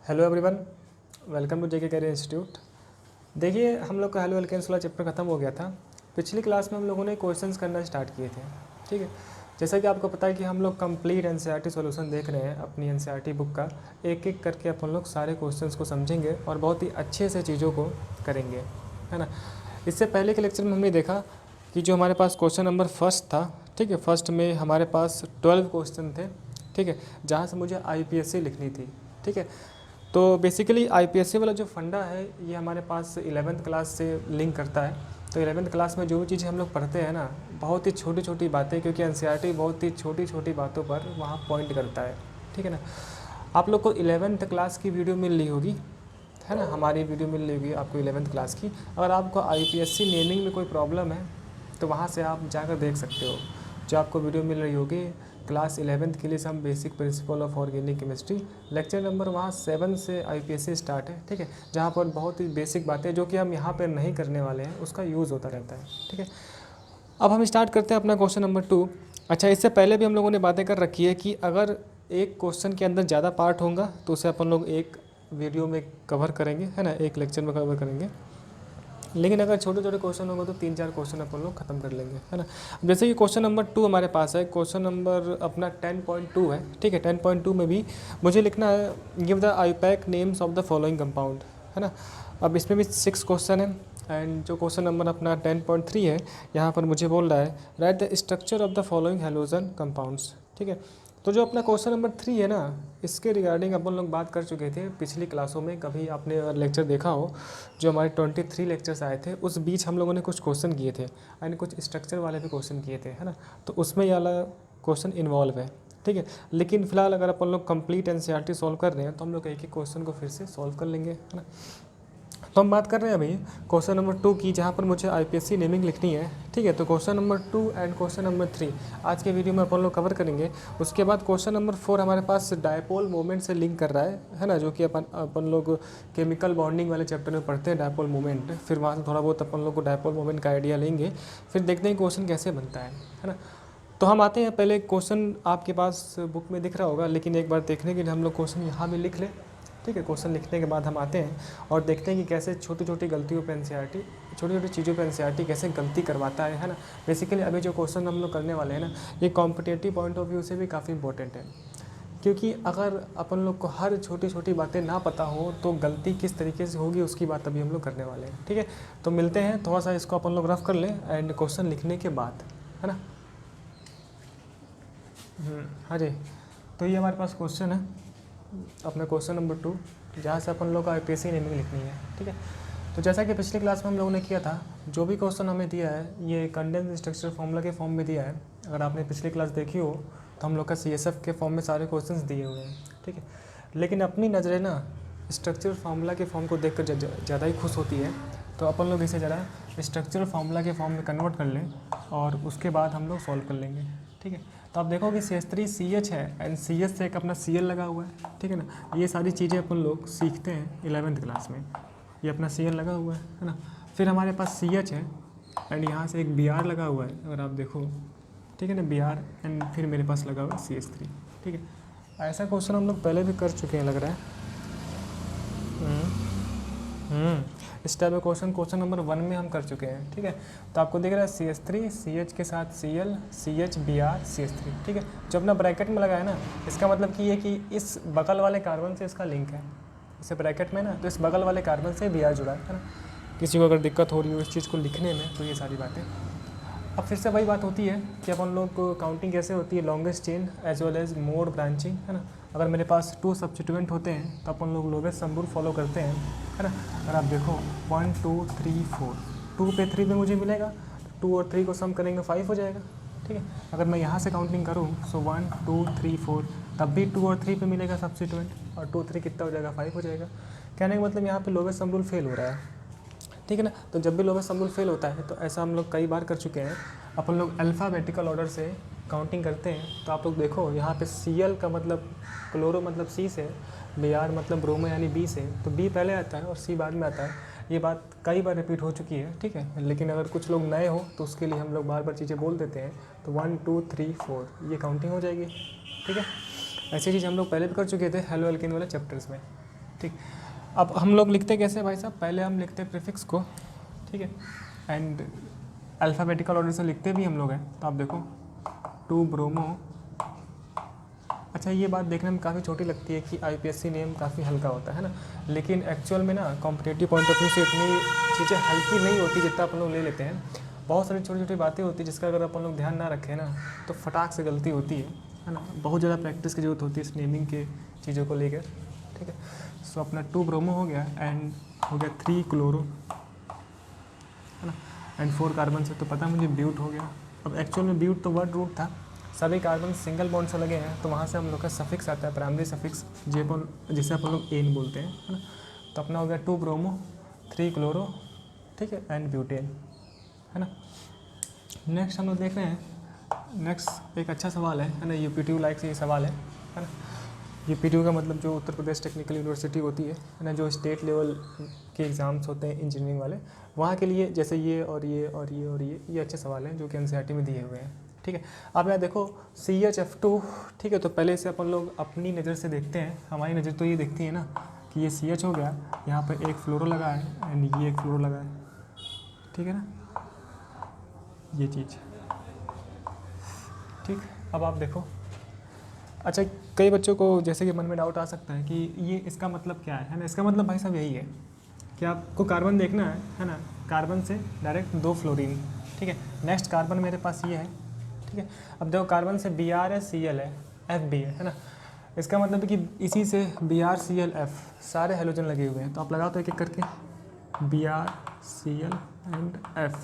Hello everyone, welcome to JK career institute. देखिए, हम लोग का हेलो एल्केन्स वाला चैप्टर खत्म हो गया था। पिछली क्लास में हम लोगों ने क्वेश्चंस करना स्टार्ट किए थे। ठीक है, जैसा कि आपको पता है कि हम लोग कंप्लीट एनसीईआरटी सॉल्यूशन देख रहे हैं अपनी एनसीईआरटी बुक का। एक एक करके अपन लोग सारे क्वेश्चंस को समझेंगे और बहुत ही अच्छे से चीज़ों को करेंगे, है ना। इससे पहले के लेक्चर में हमने देखा कि जो हमारे पास क्वेश्चन नंबर फर्स्ट था, ठीक है, फर्स्ट में हमारे पास 12 क्वेश्चन थे, ठीक है, जहाँ से मुझे आईपीएससी लिखनी थी। ठीक है, तो बेसिकली आईपीएससी वाला जो फंडा है ये हमारे पास 11th क्लास से लिंक करता है। तो 11th क्लास में जो भी चीज़ें हम लोग पढ़ते हैं ना, बहुत ही छोटी छोटी बातें, क्योंकि एनसीईआरटी बहुत ही छोटी छोटी बातों पर वहाँ पॉइंट करता है। ठीक है ना। आप लोग को 11th क्लास की वीडियो मिल रही होगी, है ना, हमारी वीडियो मिल रही होगी आपको 11th क्लास की। अगर आपको आईपीएससी नेमिंग में कोई प्रॉब्लम है तो वहाँ से आप जाकर देख सकते हो। जो आपको वीडियो मिल रही होगी क्लास 11th के लिए some basic principle of organic chemistry, lecture number वहाँ 7 से आईपीएससी स्टार्ट है। ठीक है, जहाँ पर बहुत ही बेसिक बातें जो कि हम यहाँ पर नहीं करने वाले हैं उसका यूज़ होता रहता है। ठीक है, अब हम स्टार्ट करते हैं अपना क्वेश्चन नंबर 2। अच्छा, इससे पहले भी हम लोगों ने बातें कर रखी है कि अगर एक क्वेश्चन के अंदर ज़्यादा पार्ट होगा तो उसे अपन लोग एक वीडियो में कवर करेंगे, है ना, एक लेक्चर में कवर करेंगे। लेकिन अगर छोटे छोटे क्वेश्चन होंगे तो 3-4 क्वेश्चन अपन लोग खत्म कर लेंगे, है ना। जैसे कि क्वेश्चन नंबर 2 हमारे पास है, क्वेश्चन नंबर अपना 10.2 है। ठीक है, 10.2 में भी मुझे लिखना है give the IUPAC names of the following compound, है ना। अब इसमें भी 6 क्वेश्चन है। एंड जो क्वेश्चन नंबर अपना 10.3 है, यहाँ पर मुझे बोल रहा है right the structure of the following halogen compounds. ठीक है, तो जो अपना क्वेश्चन नंबर 3 है ना, इसके रिगार्डिंग अपन लोग बात कर चुके थे पिछली क्लासों में। कभी आपने लेक्चर देखा हो, जो हमारे 23 लेक्चर्स आए थे उस बीच हम लोगों ने कुछ क्वेश्चन किए थे एंड कुछ स्ट्रक्चर वाले भी क्वेश्चन किए थे, है ना। तो उसमें ये वाला क्वेश्चन इन्वॉल्व है। ठीक है, लेकिन फिलहाल अगर अपन लोग कंप्लीट एनसीईआरटी सॉल्व कर रहे हैं तो हम लोग एक एक क्वेश्चन को फिर से सॉल्व कर लेंगे, है ना। तो हम बात कर रहे हैं अभी क्वेश्चन नंबर 2 की, जहाँ पर मुझे आईपीएससी नेमिंग लिखनी है। ठीक है, तो question number 2 and question number 3 आज के वीडियो में अपन लोग कवर करेंगे। उसके बाद क्वेश्चन नंबर 4 हमारे पास डायपोल मोमेंट से लिंक कर रहा है ना, जो कि अपन लोग केमिकल बॉन्डिंग वाले चैप्टर में पढ़ते हैं डायपोल मोमेंट। फिर वहाँ से थोड़ा बहुत अपन लोग को डायपोल मोमेंट का आइडिया लेंगे, फिर देखते हैं क्वेश्चन कैसे बनता है ना। तो हम आते हैं, पहले क्वेश्चन आपके पास बुक में दिख रहा होगा, लेकिन एक बार देखने के लिए हम लोग क्वेश्चन यहाँ भी लिख लें। ठीक है, क्वेश्चन लिखने के बाद हम आते हैं और देखते हैं कि कैसे छोटी छोटी गलतियों पे एनसीईआरटी, छोटी छोटी चीज़ों पे एनसीईआरटी कैसे गलती करवाता है ना। बेसिकली अभी जो क्वेश्चन हम लोग करने वाले हैं ना, ये कॉम्पिटेटिव पॉइंट ऑफ व्यू से भी काफ़ी इंपॉर्टेंट है। क्योंकि अगर अपन लोग को हर छोटी छोटी बातें ना पता हो तो गलती किस तरीके से होगी उसकी बात अभी हम लोग करने वाले हैं। ठीक है, तो मिलते हैं, थोड़ा सा इसको अपन लोग रफ कर लें एंड क्वेश्चन लिखने के बाद, है ना। हाँ जी, तो ये हमारे पास क्वेश्चन है अपना क्वेश्चन नंबर 2, जहाँ से अपन लोग को आईपीएससी नेमिंग लिखनी है। ठीक है, तो जैसा कि पिछली क्लास में हम लोगों ने किया था, जो भी क्वेश्चन हमें दिया है ये कंडेंस स्ट्रक्चर फॉर्मूला के फॉर्म में दिया है। अगर आपने पिछली क्लास देखी हो तो हम लोग का सीएसएफ के फॉर्म में सारे क्वेश्चंस दिए हुए हैं। ठीक है, लेकिन अपनी नज़रें ना स्ट्रक्चर फार्मूला के फॉर्म को देख कर ज़्यादा ही खुश होती है, तो अपन लोग इसे ज़रा स्ट्रक्चर फार्मूला के फॉर्म में कन्वर्ट कर लें और उसके बाद हम लोग सॉल्व कर लेंगे। ठीक है, तो आप देखोगे CH3CH है एंड CH से एक अपना Cl लगा हुआ है। ठीक है ना, ये सारी चीज़ें अपन लोग सीखते हैं 11th क्लास में। ये अपना Cl लगा हुआ है ना। फिर हमारे पास CH है एंड यहाँ से एक Br लगा हुआ है, अगर आप देखो। ठीक है ना, Br एंड फिर मेरे पास लगा हुआ है CH3। ठीक है, ऐसा क्वेश्चन हम लोग पहले भी कर चुके हैं लग रहा है। इस टाइप का क्वेश्चन नंबर 1 में हम कर चुके हैं। ठीक है, तो आपको दिख रहा है CH3 CH के साथ Cl CH Br CH3। ठीक है, जो अपना ब्रैकेट में लगा है ना, इसका मतलब कि ये कि इस बगल वाले कार्बन से इसका लिंक है। इसे ब्रैकेट में ना, तो इस बगल वाले कार्बन से Br जुड़ा है ना। किसी को अगर दिक्कत हो रही हो इस चीज़ को लिखने में तो ये सारी बातें। अब फिर से वही बात होती है कि अपन लोग को काउंटिंग कैसे होती है, longest chain as well as mode branching, है ना। अगर मेरे पास 2 सब्स्टिट्यूएंट होते हैं तो अपन लोग लोवेस्ट सम रूल फॉलो करते हैं, है ना। अगर आप देखो 1 2 3 4, 2 पे 3 पे मुझे मिलेगा, 2 और 3 को सम करेंगे 5 हो जाएगा। ठीक है, अगर मैं यहाँ से काउंटिंग करूँ सो 1 2 3 4, तब भी 2 और 3 पे मिलेगा सब्स्टिट्यूएंट और 2 3 कितना हो जाएगा, 5 हो जाएगा। कहने का मतलब यहाँ पे लोवेस्ट सम रूल फेल हो रहा है। ठीक है ना, तो जब भी लोवेस्ट सम रूल फेल होता है तो ऐसा हम लोग कई बार कर चुके हैं। अपन लोग अल्फ़ाबेटिकल ऑर्डर से काउंटिंग करते हैं, तो आप लोग देखो यहाँ पे Cl का मतलब क्लोरो मतलब C से, Br मतलब ब्रोमो यानी B से, तो B पहले आता है और C बाद में आता है। ये बात कई बार रिपीट हो चुकी है। ठीक है, लेकिन अगर कुछ लोग नए हो तो उसके लिए हम लोग बार बार चीज़ें बोल देते हैं। तो 1 2 3 4 ये काउंटिंग हो जाएगी। ठीक है, ऐसी चीज़ हम लोग पहले भी कर चुके थे हेलो एल्केन वाले चैप्टर्स में। ठीक। अब हम लोग लिखते कैसे भाई साहब, पहले हम लिखते प्रीफिक्स को, ठीक है, एंड अल्फ़ाबेटिकल ऑर्डर से लिखते भी हम लोग हैं। तो आप देखो 2 ब्रोमो। अच्छा ये बात देखने में काफ़ी छोटी लगती है कि IPSC नेम काफ़ी हल्का होता है ना, लेकिन एक्चुअल में ना कॉम्पिटेटिव पॉइंट ऑफ व्यू से इतनी चीज़ें हल्की नहीं होती जितना अपन लोग ले लेते हैं। बहुत सारी छोटी छोटी बातें होती है जिसका अगर अपन लोग ध्यान ना रखें ना तो फटाक से गलती होती है ना। बहुत ज़्यादा प्रैक्टिस की जरूरत होती है इस नेमिंग के चीज़ों को लेकर, ठीक है। सो अपना 2 ब्रोमो हो गया एंड हो गया 3 क्लोरो, है ना, एंड 4 कार्बन से तो पता मुझे ब्यूट हो गया। अब एक्चुअल में ब्यूट तो वर्ड रूट था, सभी कार्बन सिंगल बॉन्ड से लगे हैं तो वहाँ से हम लोग का सफिक्स आता है, प्राइमरी सफिक्स जिसे अपन लोग एन बोलते हैं, है ना। तो अपना हो गया 2 ब्रोमो 3 क्लोरो, ठीक है, एंड ब्यूटेन, है ना। नेक्स्ट हम लोग देख रहे हैं, नेक्स्ट एक अच्छा सवाल है ना, UPTU लाइक से ये सवाल है ना। UPTU का मतलब जो उत्तर प्रदेश टेक्निकल यूनिवर्सिटी होती है ना, जो स्टेट लेवल के एग्ज़ाम्स होते हैं इंजीनियरिंग वाले, वहाँ के लिए जैसे ये और ये और ये और ये अच्छे सवाल हैं जो कि NCERT में दिए हुए हैं, ठीक है। अब यहाँ देखो CHF2, ठीक है, तो पहले से अपन लोग अपनी नज़र से देखते हैं। हमारी नज़र तो ये देखती है ना कि ये CH हो गया, यहाँ पर एक फ्लोरो लगा है एंड ये एक फ्लोरो लगा है, ठीक है ना, ये चीज़, ठीक। अब आप देखो, अच्छा कई बच्चों को जैसे कि मन में डाउट आ सकता है कि ये इसका मतलब क्या है ना। इसका मतलब भाई साहब यही है कि आपको कार्बन देखना है ना, कार्बन से डायरेक्ट 2 फ्लोरीन, ठीक है। नेक्स्ट कार्बन मेरे पास ये है, ठीक है। अब देखो कार्बन से Br है, Cl है, F भी है ना। इसका मतलब है कि इसी से Br Cl F सारे हेलोजन लगे हुए हैं, तो आप लगाओ तो एक एक करके Br Cl एंड F,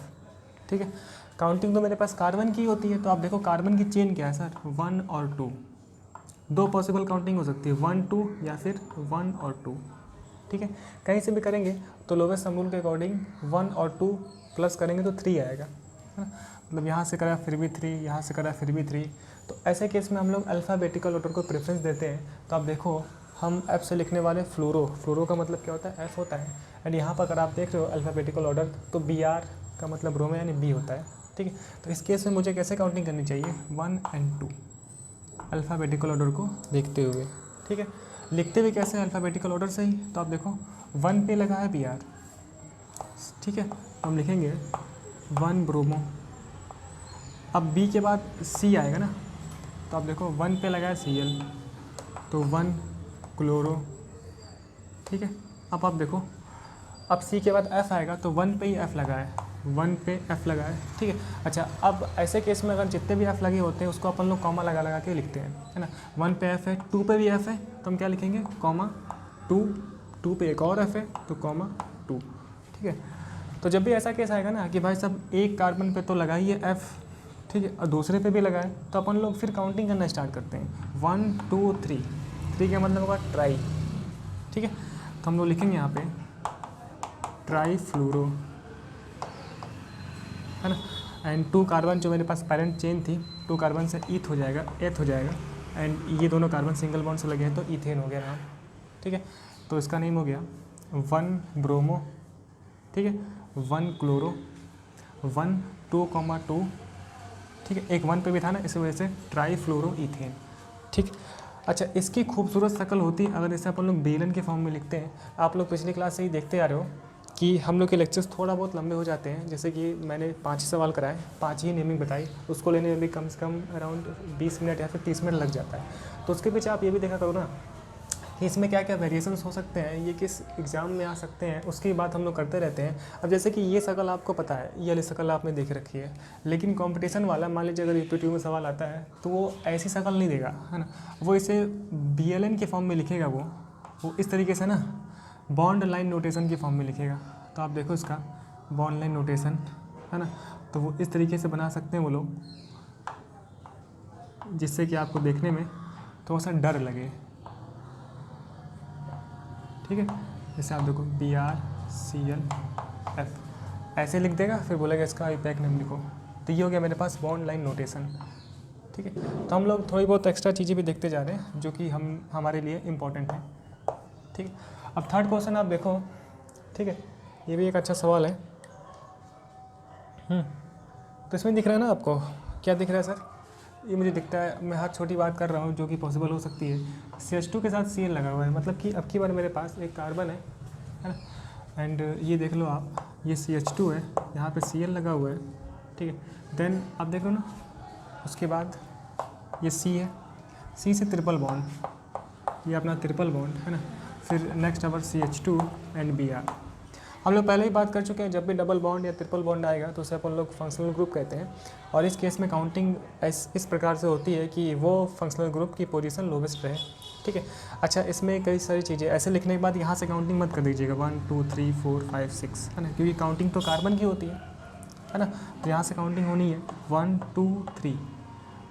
ठीक है। काउंटिंग तो मेरे पास कार्बन की होती है, तो आप देखो कार्बन की चेन क्या है सर, 1 और 2, 2 पॉसिबल काउंटिंग हो सकती है, 1 2 या फिर 1 और 2, ठीक है। कहीं से भी करेंगे तो लोवेस्ट सम रूल के अकॉर्डिंग 1 और 2 प्लस करेंगे तो 3 आएगा, है ना। मतलब यहाँ से करा फिर भी 3, यहाँ से करा फिर भी 3, तो ऐसे केस में हम लोग अल्फ़ाबेटिकल ऑर्डर को प्रेफरेंस देते हैं। तो आप देखो हम F से लिखने वाले फ्लोरो का मतलब क्या होता है, F होता है, एंड यहाँ पर अगर आप देख रहे हो अल्फ़ाबेटिकल ऑर्डर तो Br का मतलब ब्रोमो यानी B होता है, ठीक है। तो इस केस में मुझे कैसे काउंटिंग करनी चाहिए, 1 एंड 2 अल्फ़ाबेटिकल ऑर्डर को देखते हुए, ठीक है। लिखते हुए कैसे, अल्फ़ाबेटिकल ऑर्डर से ही। तो आप देखो 1 पे लगा है Br, ठीक है, हम लिखेंगे 1 ब्रोमो। अब B के बाद C आएगा ना, तो आप देखो 1 पे लगा है Cl, तो 1 क्लोरो, ठीक है। अब आप देखो अब C के बाद F आएगा तो 1 पे ही F लगा है, 1 पे F लगा है, ठीक है। अच्छा अब ऐसे केस में अगर जितने भी F लगे होते हैं उसको अपन लोग कॉमा लगा लगा के लिखते हैं, है ना। 1 पे F है, 2 पे भी F है, तो हम क्या लिखेंगे, कॉमा 2, 2 पे एक और F है तो कॉमा 2, ठीक है। तो जब भी ऐसा केस आएगा ना कि भाई साहब एक कार्बन पे तो लगा ही है F, ठीक है, और दूसरे पे भी लगा है, तो अपन लोग फिर काउंटिंग करना स्टार्ट करते हैं, 1 2 3, 3 का मतलब होगा ट्राई, ठीक है। तो हम लोग लिखेंगे यहाँ पे ट्राई फ्लोरो, है ना। एंड 2 कार्बन जो मेरे पास पेरेंट चेन थी, 2 कार्बन से ईथ हो जाएगा, एथ हो जाएगा, एंड ये दोनों कार्बन सिंगल बॉन्ड से लगे हैं तो इथेन हो गया नाम, ठीक है। तो इसका नेम हो गया 1 ब्रोमो, ठीक है, 1 क्लोरो, 1 2 2, ठीक है। एक 1 पे भी था ना, इस वजह से ट्राई फ्लोरो इथेन, ठीक। अच्छा इसकी खूबसूरत शक्ल होती है अगर इसे अपन लोग बेलन के फॉर्म में लिखते हैं। आप लोग पिछली क्लास से ही देखते आ रहे हो कि हम लोग के लेक्चर्स थोड़ा बहुत लंबे हो जाते हैं, जैसे कि मैंने 5 ही सवाल कराए, 5 ही नेमिंग बताई, उसको लेने में भी कम से कम अराउंड 20 मिनट या फिर 30 मिनट लग जाता है। तो उसके पीछे आप ये भी देखा करो ना कि इसमें क्या क्या वेरिएशंस हो सकते हैं, ये किस एग्ज़ाम में आ सकते हैं, उसकी बात हम लोग करते रहते हैं। अब जैसे कि ये शक्ल आपको पता है, ये वाली शक्ल आपने देख रखी है, लेकिन कंपटीशन वाला मान लीजिए अगर UPTU में सवाल आता है तो वो ऐसी शक्ल नहीं देगा, है ना। वो इसे BLN के फॉर्म में लिखेगा, वो इस तरीके से ना बॉन्ड लाइन नोटेशन के फॉर्म में लिखेगा। तो आप देखो इसका बॉन्ड लाइन नोटेशन, है ना, तो वो इस तरीके से बना सकते हैं वो लोग, जिससे कि आपको देखने में थोड़ा सा डर लगे, ठीक है। जैसे आप देखो Br Cl F ऐसे लिख देगा, फिर बोलेगा इसका IPAC नेम लिखो, तो ये हो गया मेरे पास बॉन्ड लाइन नोटेशन, ठीक है। तो हम लोग थोड़ी बहुत एक्स्ट्रा चीज़ें भी देखते जा रहे हैं जो कि हमारे लिए इम्पोर्टेंट है, ठीक है। अब थर्ड क्वेश्चन आप देखो, ठीक है, ये भी एक अच्छा सवाल है। तो इसमें दिख रहा है ना आपको, क्या दिख रहा है सर, ये मुझे दिखता है, मैं हर छोटी बात कर रहा हूँ जो कि पॉसिबल हो सकती है। CH2 के साथ Cl लगा हुआ है, मतलब कि अब की बार मेरे पास एक कार्बन है ना, एंड ये देख लो आप, ये CH2 है, यहाँ पे Cl लगा हुआ है, ठीक है। देन आप देख लो ना, उसके बाद ये C है, C से ट्रिपल बॉन्ड, ये अपना ट्रिपल बॉन्ड है ना। फिर next our CH2 and Br। हम लोग पहले ही बात कर चुके हैं, जब भी डबल बॉन्ड या ट्रिपल बॉन्ड आएगा तो उसे अपन लोग फंक्शनल ग्रुप कहते हैं। और इस केस में काउंटिंग इस प्रकार से होती है कि वो फंक्शनल ग्रुप की पोजीशन लोवेस्ट रहे, ठीक है। अच्छा, इसमें कई सारी चीज़ें ऐसे लिखने के बाद यहाँ से काउंटिंग मत कर दीजिएगा 1 2 3 4 5 6, है ना, क्योंकि काउंटिंग तो कार्बन की होती है ना। तो यहाँ से काउंटिंग होनी है 1 2 3,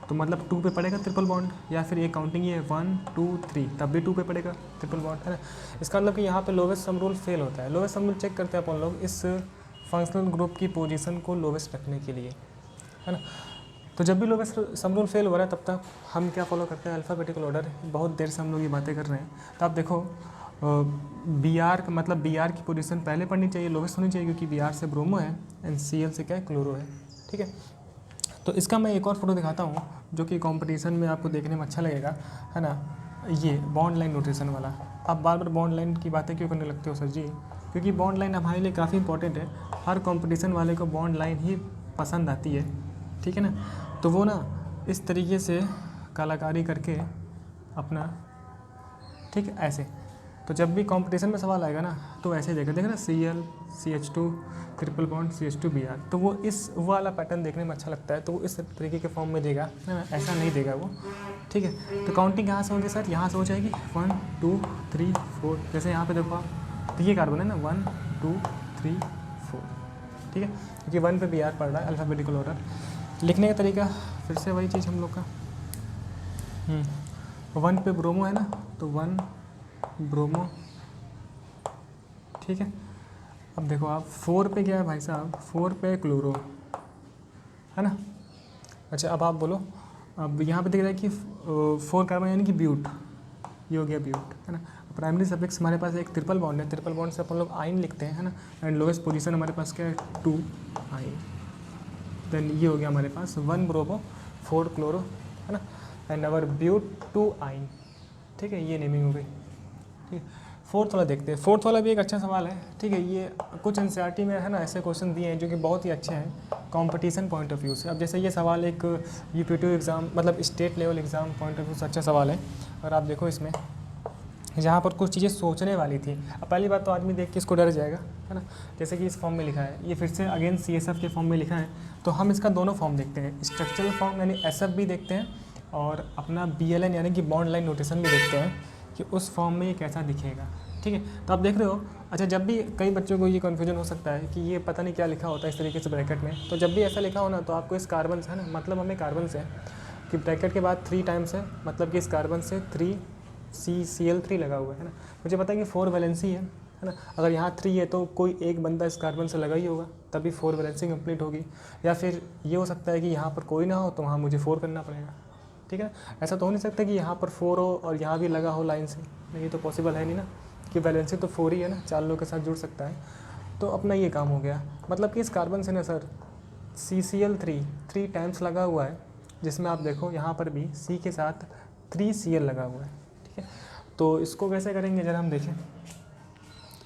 तो मतलब 2 पे पड़ेगा ट्रिपल बॉन्ड, या फिर ये काउंटिंग ये 1 2 3, तब भी 2 पे पड़ेगा ट्रिपल बॉन्ड, है ना। इसका मतलब कि यहाँ पे लोवेस्ट सम रूल फेल होता है। लोवेस्ट सम रूल चेक करते हैं अपन लोग इस फंक्शनल ग्रुप की पोजीशन को लोवेस्ट रखने के लिए, है ना। तो जब भी लोवेस्ट सम रूल फेल हो रहा है तब तक हम क्या फॉलो करते हैं, अल्फ़ाबेटिकल ऑर्डर। बहुत देर से हम लोग ये बातें कर रहे हैं, तो आप देखो Br का मतलब Br की पोजीशन पहले पढ़नी चाहिए, लोवेस्ट होनी चाहिए, क्योंकि Br से ब्रोमो है एंड Cl से क्या है, क्लोरो है, ठीक है। तो इसका मैं एक और फोटो दिखाता हूँ जो कि कंपटीशन में आपको देखने में अच्छा लगेगा, है ना। ये बॉन्ड लाइन नोटेशन वाला। आप बार बार बॉन्ड लाइन की बातें क्यों करने लगते हो सर जी? क्योंकि बॉन्ड लाइन हमारे लिए काफ़ी इंपॉर्टेंट है। हर कंपटीशन वाले को बॉन्ड लाइन ही पसंद आती है, ठीक है ना। तो वो ना इस तरीके से कलाकारी करके अपना, ठीक है, ऐसे। तो जब भी कंपटीशन में सवाल आएगा ना तो ऐसे देखा ना, Cl CH2 triple bond CH2 Br, तो वो इस वाला पैटर्न देखने में अच्छा लगता है, तो वो इस तरीके के फॉर्म में देगा, है ना, ऐसा नहीं देगा वो, ठीक है। तो काउंटिंग यहाँ से होगी सर, यहाँ से हो जाएगी 1 2 3 4, जैसे यहाँ पे देखो आप, तो ये कार्बन है ना 1 2 3 4, ठीक है, क्योंकि 1 पे Br पड़ रहा है। अल्फ़ाबेटिकल ऑर्डर लिखने का तरीका फिर से वही चीज़ हम लोग का, 1 पे ब्रोमो है ना, तो 1 ब्रोमो, ठीक है। अब देखो आप 4 पे क्या है भाई साहब, 4 पे क्लोरो, है ना। अच्छा, अब आप बोलो, अब यहाँ पे दिख रहा है कि 4 कार्बन यानी कि ब्यूट, ये हो गया ब्यूट, है ना। प्राइमरी सफिक्स हमारे पास एक ट्रिपल बॉन्ड है, ट्रिपल बॉन्ड से अपन लोग आइन लिखते हैं, है ना। एंड लोवेस्ट पोजीशन हमारे पास क्या है, 2 आइन। देन ये हो गया हमारे पास 1 ब्रोमो 4 क्लोरो, है ना, एंड अवर ब्यूट 2 आइन, ठीक है। ये नेमिंग हो गई, ठीक है। फोर्थ वाला देखते हैं। फोर्थ वाला भी एक अच्छा सवाल है, ठीक है। ये कुछ एनसीईआरटी में, है ना, ऐसे क्वेश्चन दिए हैं जो कि बहुत ही अच्छे हैं कंपटीशन पॉइंट ऑफ व्यू से। अब जैसे ये सवाल एक यूपीटी एग्ज़ाम, मतलब state level exam point of view से अच्छा सवाल है। और आप देखो इसमें जहाँ पर कुछ चीज़ें सोचने वाली थी। अब पहली बात तो आदमी देख के इसको डर जाएगा, है ना। जैसे कि इस फॉर्म में लिखा है, ये फिर से अगेन CSF के फॉर्म में लिखा है, तो हम इसका दोनों फॉर्म देखते हैं, स्ट्रक्चरल फॉर्म यानी SF भी देखते हैं, और अपना BLN यानी कि बॉन्ड लाइन नोटेशन भी देखते हैं कि उस फॉर्म में ये कैसा दिखेगा, ठीक है। तो आप देख रहे हो। अच्छा, जब भी कई बच्चों को ये कन्फ्यूजन हो सकता है कि ये पता नहीं क्या लिखा होता है इस तरीके से ब्रैकेट में, तो जब भी ऐसा लिखा हो ना, तो आपको इस कार्बन से, है ना, मतलब हमें कार्बन से कि ब्रैकेट के बाद 3 टाइम्स है, मतलब कि इस कार्बन से 3 CCl3 लगा हुआ है ना। मुझे पता है कि 4 वैलेंसी है ना। अगर यहाँ 3 है तो कोई एक बंदा इस कार्बन से लगा ही होगा, तभी 4 वैलेंसी कंप्लीट होगी। या फिर ये हो सकता है कि यहाँ पर कोई ना हो तो वहाँ मुझे 4 करना पड़ेगा, ठीक है। ऐसा तो हो नहीं सकता कि यहाँ पर 4 हो और यहाँ भी लगा हो लाइन से, नहीं तो पॉसिबल है नहीं ना, कि वैलेंसी तो 4 ही है ना, 4 लोगों के साथ जुड़ सकता है। तो अपना ये काम हो गया, मतलब कि इस कार्बन से ना सर CCl3 3 टाइम्स लगा हुआ है, जिसमें आप देखो यहाँ पर भी C के साथ 3 Cl लगा हुआ है, ठीक है। तो इसको कैसे करेंगे जरा हम देखें,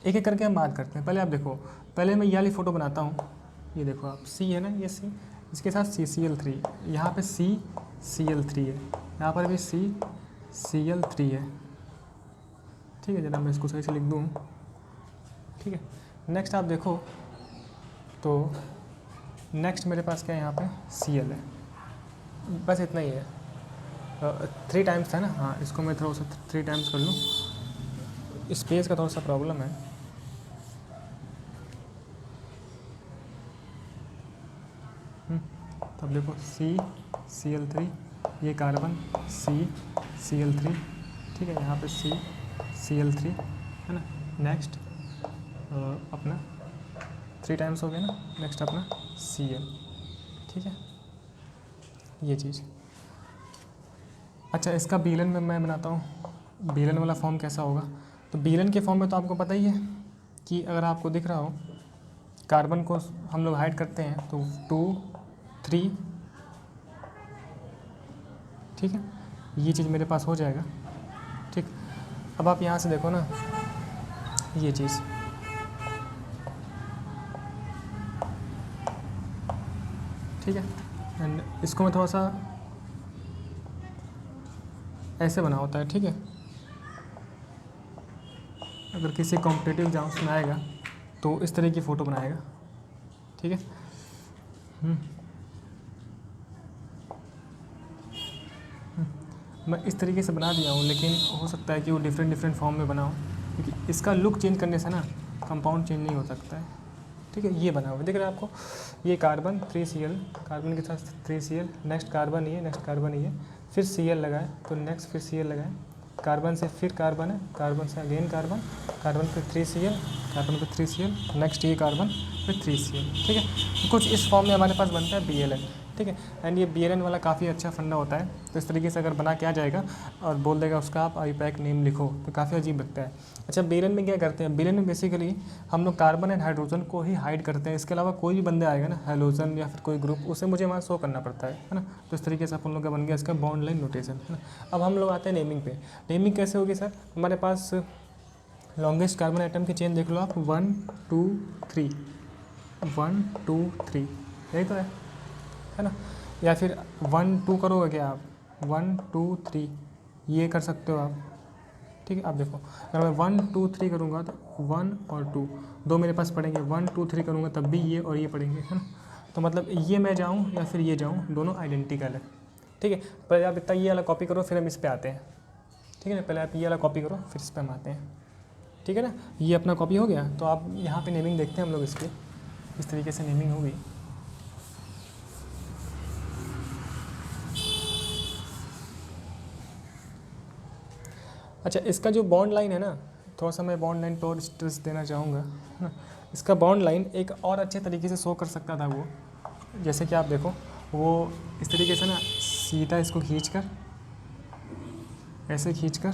एक एक करके हम बात करते हैं। पहले आप देखो, पहले मैं ये वाली फ़ोटो बनाता हूँ, ये देखो आप, C है ना, ये C, इसके साथ CCl3, यहाँ पे CCl3 है, यहाँ पर भी CCl3 है, ठीक है। जरा मैं इसको सही से लिख दूँ, ठीक है। नेक्स्ट आप देखो, तो नेक्स्ट मेरे पास क्या है, यहाँ पे Cl है, बस इतना ही है। 3 टाइम्स है ना, हाँ, इसको मैं थोड़ा सा 3 टाइम्स कर लूँ, स्पेस का थोड़ा सा प्रॉब्लम है। तब देखो CCl3, ये कार्बन CCl3, ठीक है, यहाँ पे CCl3, है ना। नेक्स्ट अपना 3 टाइम्स हो गया ना, नेक्स्ट अपना Cl, ठीक है, ये चीज़। अच्छा, इसका बीलन में मैं बनाता हूँ, बीलन वाला फॉर्म कैसा होगा। तो बीलन के फॉर्म में तो आपको पता ही है कि अगर आपको दिख रहा हो, कार्बन को हम लोग हाइड करते हैं तो 2 3 ठीक है, ये चीज़ मेरे पास हो जाएगा। ठीक, अब आप यहाँ से देखो ना ये चीज़, ठीक है, एंड इसको मैं थोड़ा सा ऐसे बना होता है। ठीक है, अगर किसी कॉम्पिटिटिव एग्जाम्स में आएगा तो इस तरह की फ़ोटो बनाएगा। ठीक है, मैं इस तरीके से बना दिया हूँ, लेकिन हो सकता है कि वो डिफरेंट फॉर्म में बनाऊँ, क्योंकि इसका लुक चेंज करने से ना कंपाउंड चेंज नहीं हो सकता है। ठीक है, ये बना हुआ दिख रहा है आपको, ये कार्बन 3Cl, कार्बन के साथ 3Cl, नेक्स्ट कार्बन ये, नेक्स्ट कार्बन ये, फिर Cl लगाए तो नेक्स्ट फिर Cl लगाए, कार्बन से फिर कार्बन है, कार्बन से अगेन कार्बन, कार्बन फिर 3Cl, कार्बन फिर 3Cl, नेक्स्ट ये कार्बन फिर 3Cl। ठीक है, कुछ इस फॉर्म में हमारे पास बनता है BLN। ठीक है, एंड ये BLN वाला काफ़ी अच्छा फंडा होता है। तो इस तरीके से अगर बना के आ जाएगा और बोल देगा उसका आप IUPAC नेम लिखो, तो काफ़ी अजीब लगता है। अच्छा, BLN में क्या करते हैं, BLN में बेसिकली हम लोग कार्बन एंड हाइड्रोजन को ही हाइड करते हैं। इसके अलावा कोई भी बंदे आएगा ना, हाइड्रोजन या फिर कोई ग्रुप, उसे मुझे वहाँ शो करना पड़ता है ना। तो इस तरीके से अपन लोग का बन गया इसका बॉन्ड लाइन नोटेशन, है ना। अब हम लोग आते हैं नेमिंग पे। नेमिंग कैसे होगी सर, हमारे पास लॉन्गेस्ट कार्बन आइटम की चेन देख लो आप, 1 2 3, 1 2 3, यही तो है ना। या फिर 1 2 करोगे क्या आप, 1 2 3 ये कर सकते हो आप। ठीक है, आप देखो अगर मैं 1 2 3 करूँगा तो 1 और 2 दो मेरे पास पड़ेंगे, 1 2 3 करूँगा तब भी ये और ये पड़ेंगे, है ना। तो मतलब ये मैं जाऊँ या फिर ये जाऊँ, दोनों आइडेंटिकल है। ठीक है, पहले आप इतना ये वाला कॉपी करो, फिर हम इस पर आते हैं। ठीक है ना, पहले आप ये वाला कॉपी करो, फिर इस पर हम आते हैं। ठीक है ना, ये अपना कॉपी हो गया। तो आप यहाँ पे नेमिंग देखते हैं हम लोग इसकी, इस तरीके से नेमिंग होगी। अच्छा, इसका जो बॉन्ड लाइन है ना, थोड़ा सा मैं बॉन्ड लाइन पर और स्ट्रेस देना चाहूँगा, है ना। इसका बॉन्ड लाइन एक और अच्छे तरीके से शो कर सकता था वो, जैसे कि आप देखो वो इस तरीके से ना सीधा इसको खींचकर, ऐसे खींचकर,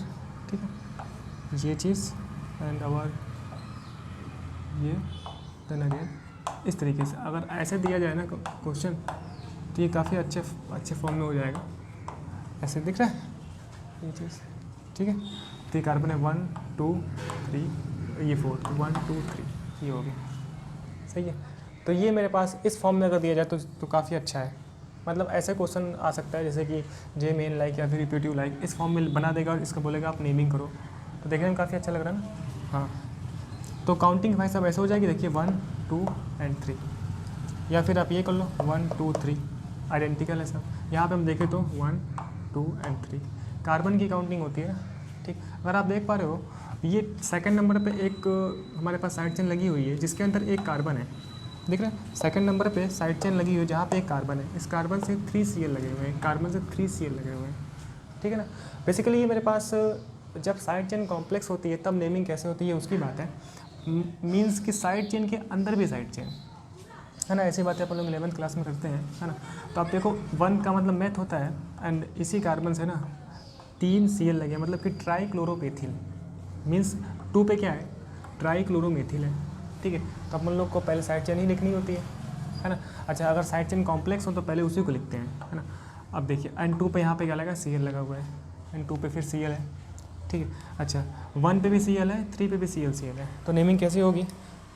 ठीक है, ये चीज़ एंड अवर ये देन अगेन, इस तरीके से अगर ऐसे दिया जाए ना क्वेश्चन, तो ये काफ़ी अच्छे फॉर्म में हो जाएगा। ऐसे दिख रहा है ये चीज़, ठीक है। तो ये कार्बन है 1 2 3, ये 4, 1 2 3, ये हो गया, सही है। तो ये मेरे पास इस फॉर्म में अगर दिया जाए तो काफ़ी अच्छा है। मतलब ऐसे क्वेश्चन आ सकता है जैसे कि जे मेन लाइक या फिर रिपीटिव लाइक, इस फॉर्म में बना देगा और इसका बोलेगा आप नेमिंग करो, तो देखने में काफ़ी अच्छा लग रहा है ना। हाँ, तो काउंटिंग भाई सब ऐसे हो जाएगी, देखिए 1 2 एंड 3, या फिर आप ये कर लो 1 2 3, आइडेंटिकल है सब। यहाँ पे हम देखें तो 1 2 एंड 3 कार्बन की काउंटिंग होती है ना। ठीक, अगर आप देख पा रहे हो ये सेकंड नंबर पे एक हमारे पास साइड चेन लगी हुई है जिसके अंदर एक कार्बन है, दिख रहा है। सेकंड नंबर पे साइड चेन लगी हुई है जहाँ पे एक कार्बन है, इस कार्बन से 3Cl लगे हुए हैं, कार्बन से 3Cl लगे हुए हैं, ठीक है ना। बेसिकली ये मेरे पास जब साइड चेन कॉम्प्लेक्स होती है तब नेमिंग कैसे होती है उसकी बात है। मीन्स कि साइड चेन के अंदर भी साइड चेन, है ना। ऐसी बातें अपन लोग 11th क्लास में करते हैं, है ना। तो आप देखो 1 का मतलब मैथ होता है, एंड इसी कार्बन से ना 3Cl लगे, मतलब कि ट्राईक्लोरोमेथिल, मीन्स 2 पे क्या है, ट्राईक्लोरोमेथिल है, ठीक है। तो अपन लोग को पहले साइड चेन ही लिखनी होती है ना। अच्छा, अगर साइड चेन कॉम्प्लेक्स हो तो पहले उसी को लिखते हैं, है ना। अब देखिए एन 2 पे यहाँ पे क्या लगा, Cl लगा हुआ है, एन 2 पे फिर Cl है, ठीक है। अच्छा, 1 पे भी Cl है, 3 पे भी Cl है। तो नेमिंग कैसी होगी,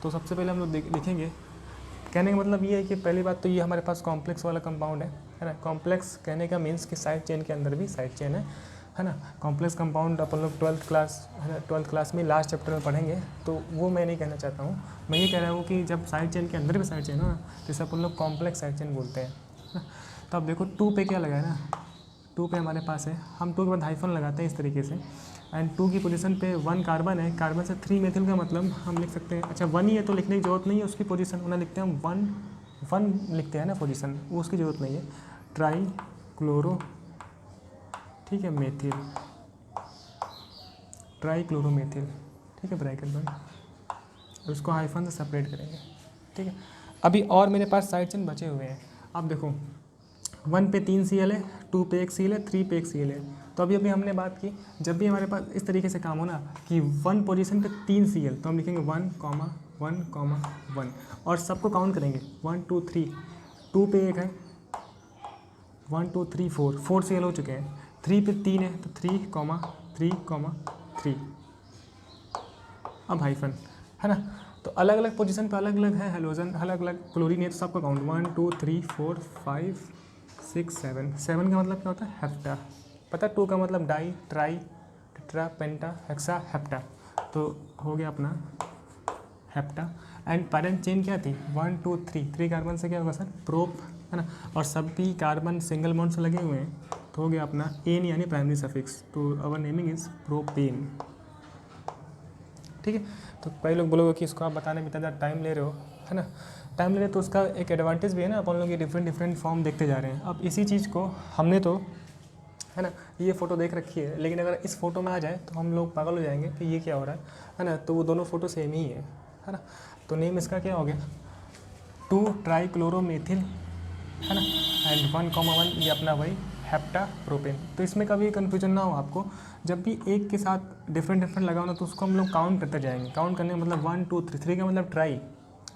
तो सबसे पहले हम लोग लिखेंगे, कहने का मतलब ये है कि पहली बात तो ये हमारे पास कॉम्प्लेक्स वाला कंपाउंड है ना। कॉम्प्लेक्स कहने का मीन्स कि साइड चेन के अंदर भी साइड चेन है ना। कॉम्प्लेक्स कंपाउंड अपन लोग 12th क्लास, है ना, 12th क्लास में लास्ट चैप्टर में पढ़ेंगे, तो वो मैं नहीं कहना चाहता हूँ। मैं ये कह रहा हूँ कि जब साइड चेन के अंदर भी साइड चेन हो ना, तो इसे अपन लोग कॉम्प्लेक्स साइड चेन बोलते हैं ना। तो अब देखो 2 पे क्या लगा है ना, 2 पे हमारे पास है, हम 2 के बाद हाइफन लगाते हैं इस तरीके से, एंड 2 की पोजीशन पे 1 कार्बन है, कार्बन से 3 मेथिल का मतलब हम लिख सकते हैं, अच्छा 1 ही है तो लिखने की जरूरत नहीं है उसकी पोजीशन, उन्हें लिखते हैं हम 1 लिखते हैं ना पोजीशन, वो उसकी ज़रूरत नहीं है। ट्राई क्लोरो, ठीक है, मेथिल, ट्राईक्लोरोमेथिल, ठीक है, ब्रैकेट बंद, और उसको हाइफन से सेपरेट करेंगे, ठीक है। अभी और मेरे पास साइड चेन बचे हुए हैं। अब देखो 1 पे 3Cl है, 2 पे 1 Cl है, 3 पे 1 Cl है। तो अभी हमने बात की, जब भी हमारे पास इस तरीके से काम हो ना कि 1 पोजीशन पे 3Cl, तो हम लिखेंगे 1, 1, 1 और सबको काउंट करेंगे 1 2 3, 2 पे 1 है, 1 2 3 4 Cl हो चुके हैं, 3 पे 3 है तो 3,3,3। अब हाइफन है ना, तो अलग अलग पोजीशन पे अलग अलग है हेलोजन, अलग अलग क्लोरीन है, तो सबका काउंट 1 2 3 4 5 6 7। 7 का मतलब क्या होता है? हेप्टा। पता है 2 का मतलब डाई, ट्राई, टेट्रा, पेंटा, हेक्सा, हेप्टा। तो हो गया अपना हेप्टा। एंड पैरेंट चेन क्या थी? 1 2 3 कार्बन से क्या होगा सर? प्रोप, है ना। और सब भी कार्बन सिंगल बॉन्ड से लगे हुए हैं, तो हो गया अपना एन यानी प्राइमरी सफिक्स। तो अवर नेमिंग इज प्रोपेन। ठीक है, तो कई लोग बोलोगे कि इसको आप बताने में इतना ज़्यादा टाइम ले रहे हो, है ना। टाइम ले रहे तो उसका एक एडवांटेज भी है ना, अपन लोग ये डिफरेंट फॉर्म देखते जा रहे हैं। अब इसी चीज़ को हमने तो, है ना, ये फ़ोटो देख रखी है, लेकिन अगर इस फोटो में आ जाए तो हम लोग पागल हो जाएंगे कि ये क्या हो रहा है ना। तो वो दोनों फोटो सेम ही है ना। तो नेम इसका क्या हो गया? 2 ट्राईक्लोरोमेथिल, है ना, एंड 1,1 ये अपना वही हेप्टा प्रोपेन। तो इसमें कभी कन्फ्यूजन ना हो आपको, जब भी एक के साथ डिफरेंट लगा हो ना, तो उसको हम लोग काउंट करते जाएंगे। काउंट करने का मतलब 1 2 3, 3 का मतलब ट्राई।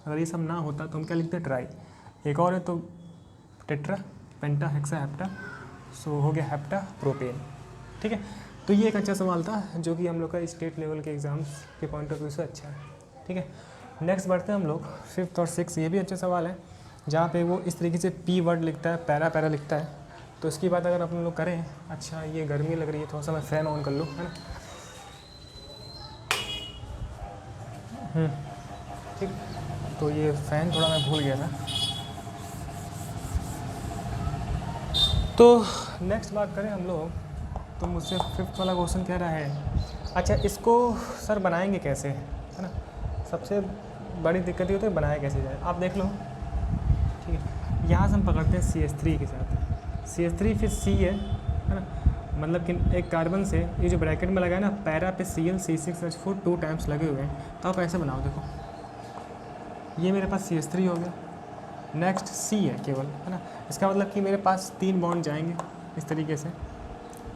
अगर ये सब ना होता तो हम क्या लिखते? ट्राई। एक और है तो टेट्रा, पेंटा, हेक्सा, हेप्टा। सो हो गया हेप्टा प्रोपेन। ठीक है, तो ये एक अच्छा सवाल था जो कि हम लोग का स्टेट लेवल के एग्ज़ाम्स के पॉइंट ऑफ व्यू से अच्छा है। ठीक है, नेक्स्ट बढ़ते हैं हम लोग 5th और 6th। ये भी अच्छा सवाल है, जहाँ पे वो इस तरीके से पी वर्ड लिखता है, पैरा लिखता है। तो इसकी बात अगर अपन लोग करें, अच्छा ये गर्मी लग रही है, थोड़ा सा मैं फ़ैन ऑन कर लूँ, है ना। ठीक, तो ये फ़ैन थोड़ा मैं भूल गया था। तो नेक्स्ट बात करें हम लोग, तो मुझसे 5th वाला क्वेश्चन कह रहा है, अच्छा इसको सर बनाएंगे कैसे, है ना। सबसे बड़ी दिक्कत ये होती है बनाया कैसे जाए। आप देख लो, ठीक है, यहाँ से हम पकड़ते हैं CH3 के साथ, CH3 फिर C है ना। मतलब कि एक कार्बन से ये जो ब्रैकेट में लगा है ना, पैरा पे Cl C6H4 2 टाइम्स लगे हुए हैं। तो आप ऐसे बनाओ, देखो ये मेरे पास CH3 हो गया, नेक्स्ट C है केवल, है ना। इसका मतलब कि मेरे पास 3 बॉन्ड जाएंगे इस तरीके से।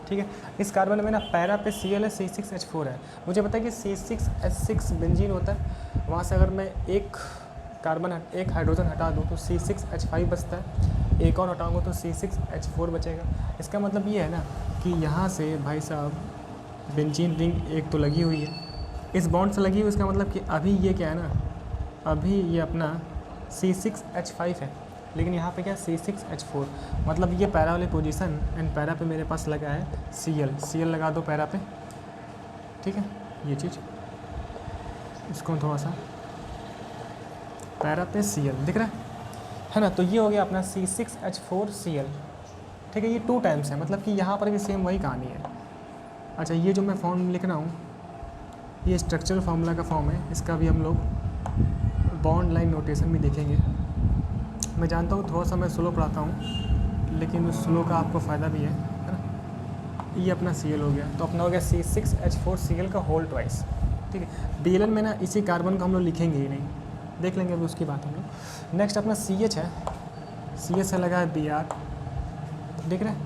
ठीक है, इस कार्बन में ना पैरा पे Cl है, C6H4 है। मुझे पता है कि C6H6 बेंजीन होता है, वहाँ से अगर मैं एक हाइड्रोजन हटा दूँ तो C6H5 बचता है, एक और हटाऊँगा तो C6H4 बचेगा। इसका मतलब ये है ना कि यहाँ से भाई साहब बेंजीन रिंग एक तो लगी हुई है, इस बॉन्ड से लगी हुई। इसका मतलब कि अभी ये क्या है ना, अभी ये अपना C6H5 है, लेकिन यहाँ पे क्या C6H4, मतलब ये पैरा वाली पोजीशन, एंड पैरा पे मेरे पास लगा है Cl लगा दो पैरा पे। ठीक है, ये चीज़ इसको थोड़ा सा पैरा पे Cl दिख रहा है ना। तो ये हो गया अपना C6H4Cl। ठीक है, ये 2 टाइम्स है, मतलब कि यहाँ पर भी सेम वही कहानी है। अच्छा, ये जो मैं फॉर्म लिख रहा हूँ, ये स्ट्रक्चरल फार्मूला का फॉर्म है। इसका भी हम लोग बॉन्ड लाइन नोटेशन में देखेंगे। मैं जानता हूँ थोड़ा सा मैं स्लो पढ़ाता हूँ, लेकिन उस स्लो का आपको फ़ायदा भी है ना। ये अपना Cl हो गया, तो अपना हो गया C6H4Cl का होल ट्वाइस। ठीक है, Bl में ना इसी कार्बन को हम लोग लिखेंगे ही नहीं, देख लेंगे अभी उसकी बात हम लोग। नेक्स्ट अपना CH है, CH से लगा है Br, देख रहे हैं।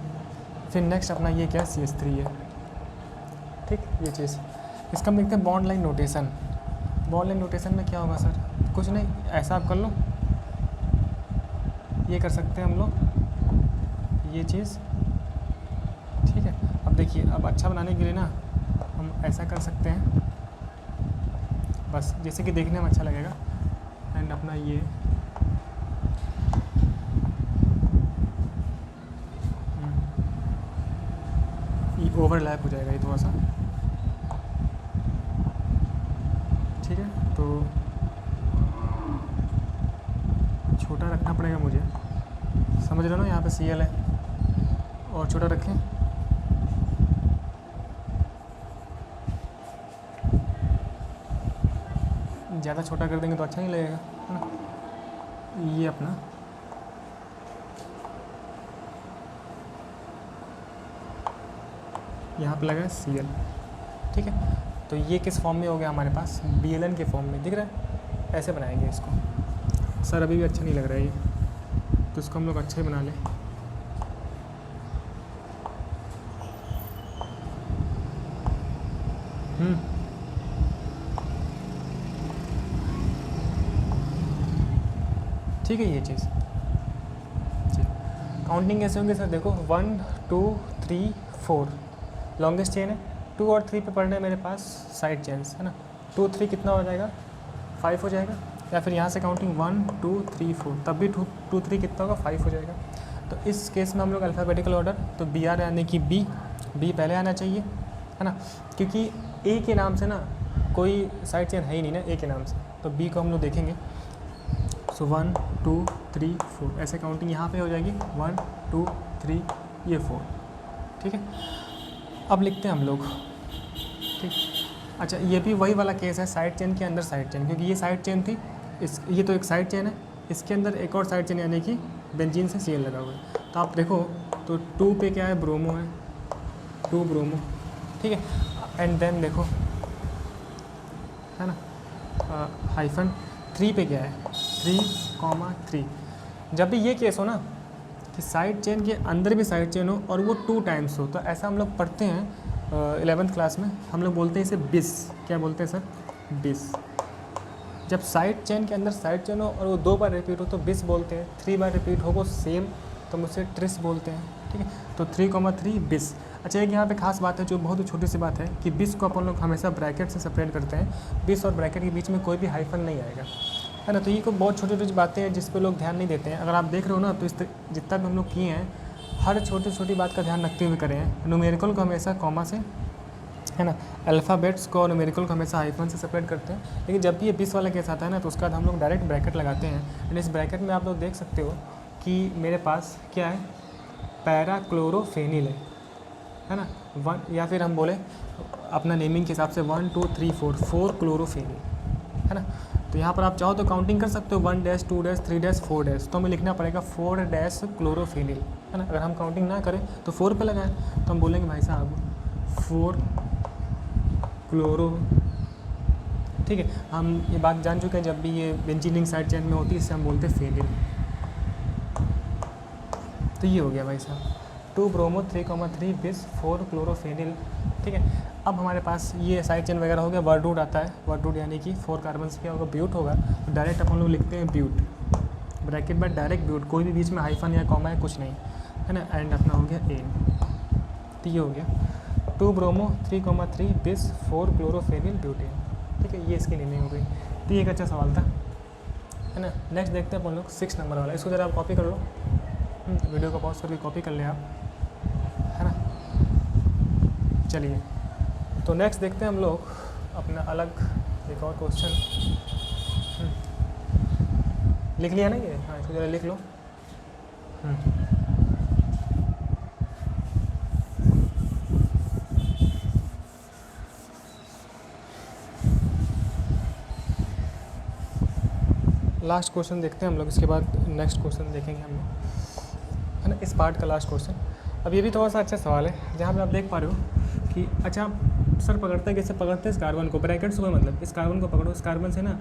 फिर नेक्स्ट अपना ये क्या है, CH3 है। ठीक, ये चीज़ इसका हम लिखते हैं bond line notation. Bond line notation में क्या होगा सर? कुछ नहीं, ऐसा आप कर लो, ये कर सकते हैं हम लोग, ये चीज़। ठीक है, अब देखिए, अब अच्छा बनाने के लिए ना हम ऐसा कर सकते हैं, बस जैसे कि देखने में अच्छा लगेगा। एंड अपना ये ओवरलैप हो जाएगा ये थोड़ा सा। ठीक है, तो छोटा रखना पड़ेगा मुझे, समझ रहे हो ना। यहाँ पे Cl है और छोटा रखें, ज़्यादा छोटा कर देंगे तो अच्छा नहीं लगेगा, है ना। ये अपना यहाँ पे लगा है Cl। ठीक है, तो ये किस फॉर्म में हो गया हमारे पास? Bl के फॉर्म में, दिख रहा है। ऐसे बनाएंगे इसको। सर अभी भी अच्छा नहीं लग रहा है ये, तो इसको हम लोग अच्छा ही बना लें। ठीक है, ये चीज़ काउंटिंग कैसे होंगे सर? देखो 1 2 3 4 लॉन्गेस्ट चेन है। 2 और 3 पे पढ़ने मेरे पास साइड चेन्स है ना। 2 3 कितना हो जाएगा, 5 हो जाएगा। या फिर यहाँ से काउंटिंग 1 2 3 4 तब भी 2 3 कितना होगा, 5 हो जाएगा। तो इस केस में हम लोग अल्फ़ाबेटिकल ऑर्डर, तो बी आर यानी कि बी पहले आना चाहिए है ना, क्योंकि ए के नाम से ना कोई साइड चेन है ही नहीं ना ए के नाम से, तो बी को हम लोग देखेंगे। सो 1 2 3 4 ऐसे काउंटिंग यहाँ पे हो जाएगी 1 2 3 ये 4, ठीक है। अब लिखते हैं हम लोग, ठीक। अच्छा ये भी वही वाला केस है, साइड चेन के अंदर साइड चेन, क्योंकि ये साइड चेन थी, ये तो एक साइड चेन है, इसके अंदर एक और साइड चेन यानी कि बेंजीन से सीएल लगा हुआ है। तो आप देखो तो 2 पे क्या है, ब्रोमो है, 2 ब्रोमो, ठीक है। एंड देन देखो है ना, हाइफन 3 पे क्या है, 3,3। जब भी ये केस हो ना कि साइड चेन के अंदर भी साइड चेन हो और वो 2 टाइम्स हो, तो ऐसा हम लोग पढ़ते हैं 11th क्लास में, हम लोग बोलते हैं इसे बिस। क्या बोलते हैं सर, बिस। जब साइड चेन के अंदर साइड चेन हो और वो 2 बार रिपीट हो तो बिस बोलते हैं, 3 बार रिपीट हो वो सेम, तो हम उसे ट्रिस बोलते हैं, ठीक है। तो 3,3 बिस। अच्छा एक यहाँ पे खास बात है जो बहुत ही छोटी सी बात है कि बिस को अपन लोग हमेशा ब्रैकेट से सेपरेट करते हैं, बिस और ब्रैकेट के बीच में कोई भी हाइफन नहीं आएगा, है ना। तो ये कोई बहुत छोटी छोटी बातें हैं जिस पे लोग ध्यान नहीं देते हैं। अगर आप देख रहे हो ना तो जितना भी हम लोग किए हैं हर छोटी छोटी बात का ध्यान रखते हुए करें हैं। न्यूमेरिकल को हमेशा कॉमा से, है ना, अल्फ़ाबेट्स को और न्यूमेरिकल को हमेशा हाइफन से सेपरेट करते हैं। लेकिन जब भी ये 20 वाला केस आता है ना तो उसका हम लोग डायरेक्ट ब्रैकेट लगाते हैं। एंड इस ब्रैकेट में आप लोग देख सकते हो कि मेरे पास क्या है, पैराक्लोरोफेनिल है ना, 1, या फिर हम बोले अपना नेमिंग के हिसाब से 1 2 3 4 क्लोरोफेनिल, है ना। तो यहाँ पर आप चाहो तो काउंटिंग कर सकते हो 1 डैश 2 डैश 3 डैश 4 डैश, तो हमें लिखना पड़ेगा 4 डैश क्लोरोफेनिल, है ना। अगर हम काउंटिंग ना करें तो 4 पे लगाएं, तो हम बोलेंगे भाई साहब 4 क्लोरो, ठीक है। हम ये बात जान चुके हैं, जब भी ये बेंजीनिंग साइड चेन में होती है इससे हम बोलते हैं फेनिल। तो ये हो गया भाई साहब 2 ब्रोमो 3,3 बिस 4 क्लोरोफेनिल, ठीक है। अब हमारे पास ये साइड चेन वगैरह हो गया। वर्डवुड आता है, वर्डवुड यानी कि 4 कार्बन से क्या होगा, ब्यूट होगा, तो डायरेक्ट अपन लोग लिखते हैं ब्यूट, ब्रैकेट में डायरेक्ट ब्यूट, कोई भी बीच में हाइफन या कॉमा है कुछ नहीं, है ना। एंड अपना हो गया एन, तो ये हो गया 2 ब्रोमो 3,3 बिस 4 क्लोरोफेनिल ब्यूटेन, ठीक है। ये इसकी नेमिंग हो गई। तो ये एक अच्छा सवाल था, है ना। नेक्स्ट देखते हैं अपन लोग 6 नंबर वाला, इसको ज़रा आप कॉपी कर लो, वीडियो को पॉज करके कॉपी कर लें आप, है ना। चलिए तो नेक्स्ट देखते हैं हम लोग अपना अलग एक और क्वेश्चन। लिख लिया ना ये, हाँ इसको ज़रा लिख लो। लास्ट क्वेश्चन देखते हैं हम लोग, इसके बाद नेक्स्ट क्वेश्चन देखेंगे हम लोग, है ना, इस पार्ट का लास्ट क्वेश्चन। अब ये भी थोड़ा सा अच्छा सवाल है, जहाँ पे आप देख पा रहे हो कि अच्छा सर पकड़ते हैं कैसे, पकड़ते हैं इस कार्बन को, ब्रैकेट्स हुआ मतलब इस कार्बन को पकड़ो, इस कार्बन से ना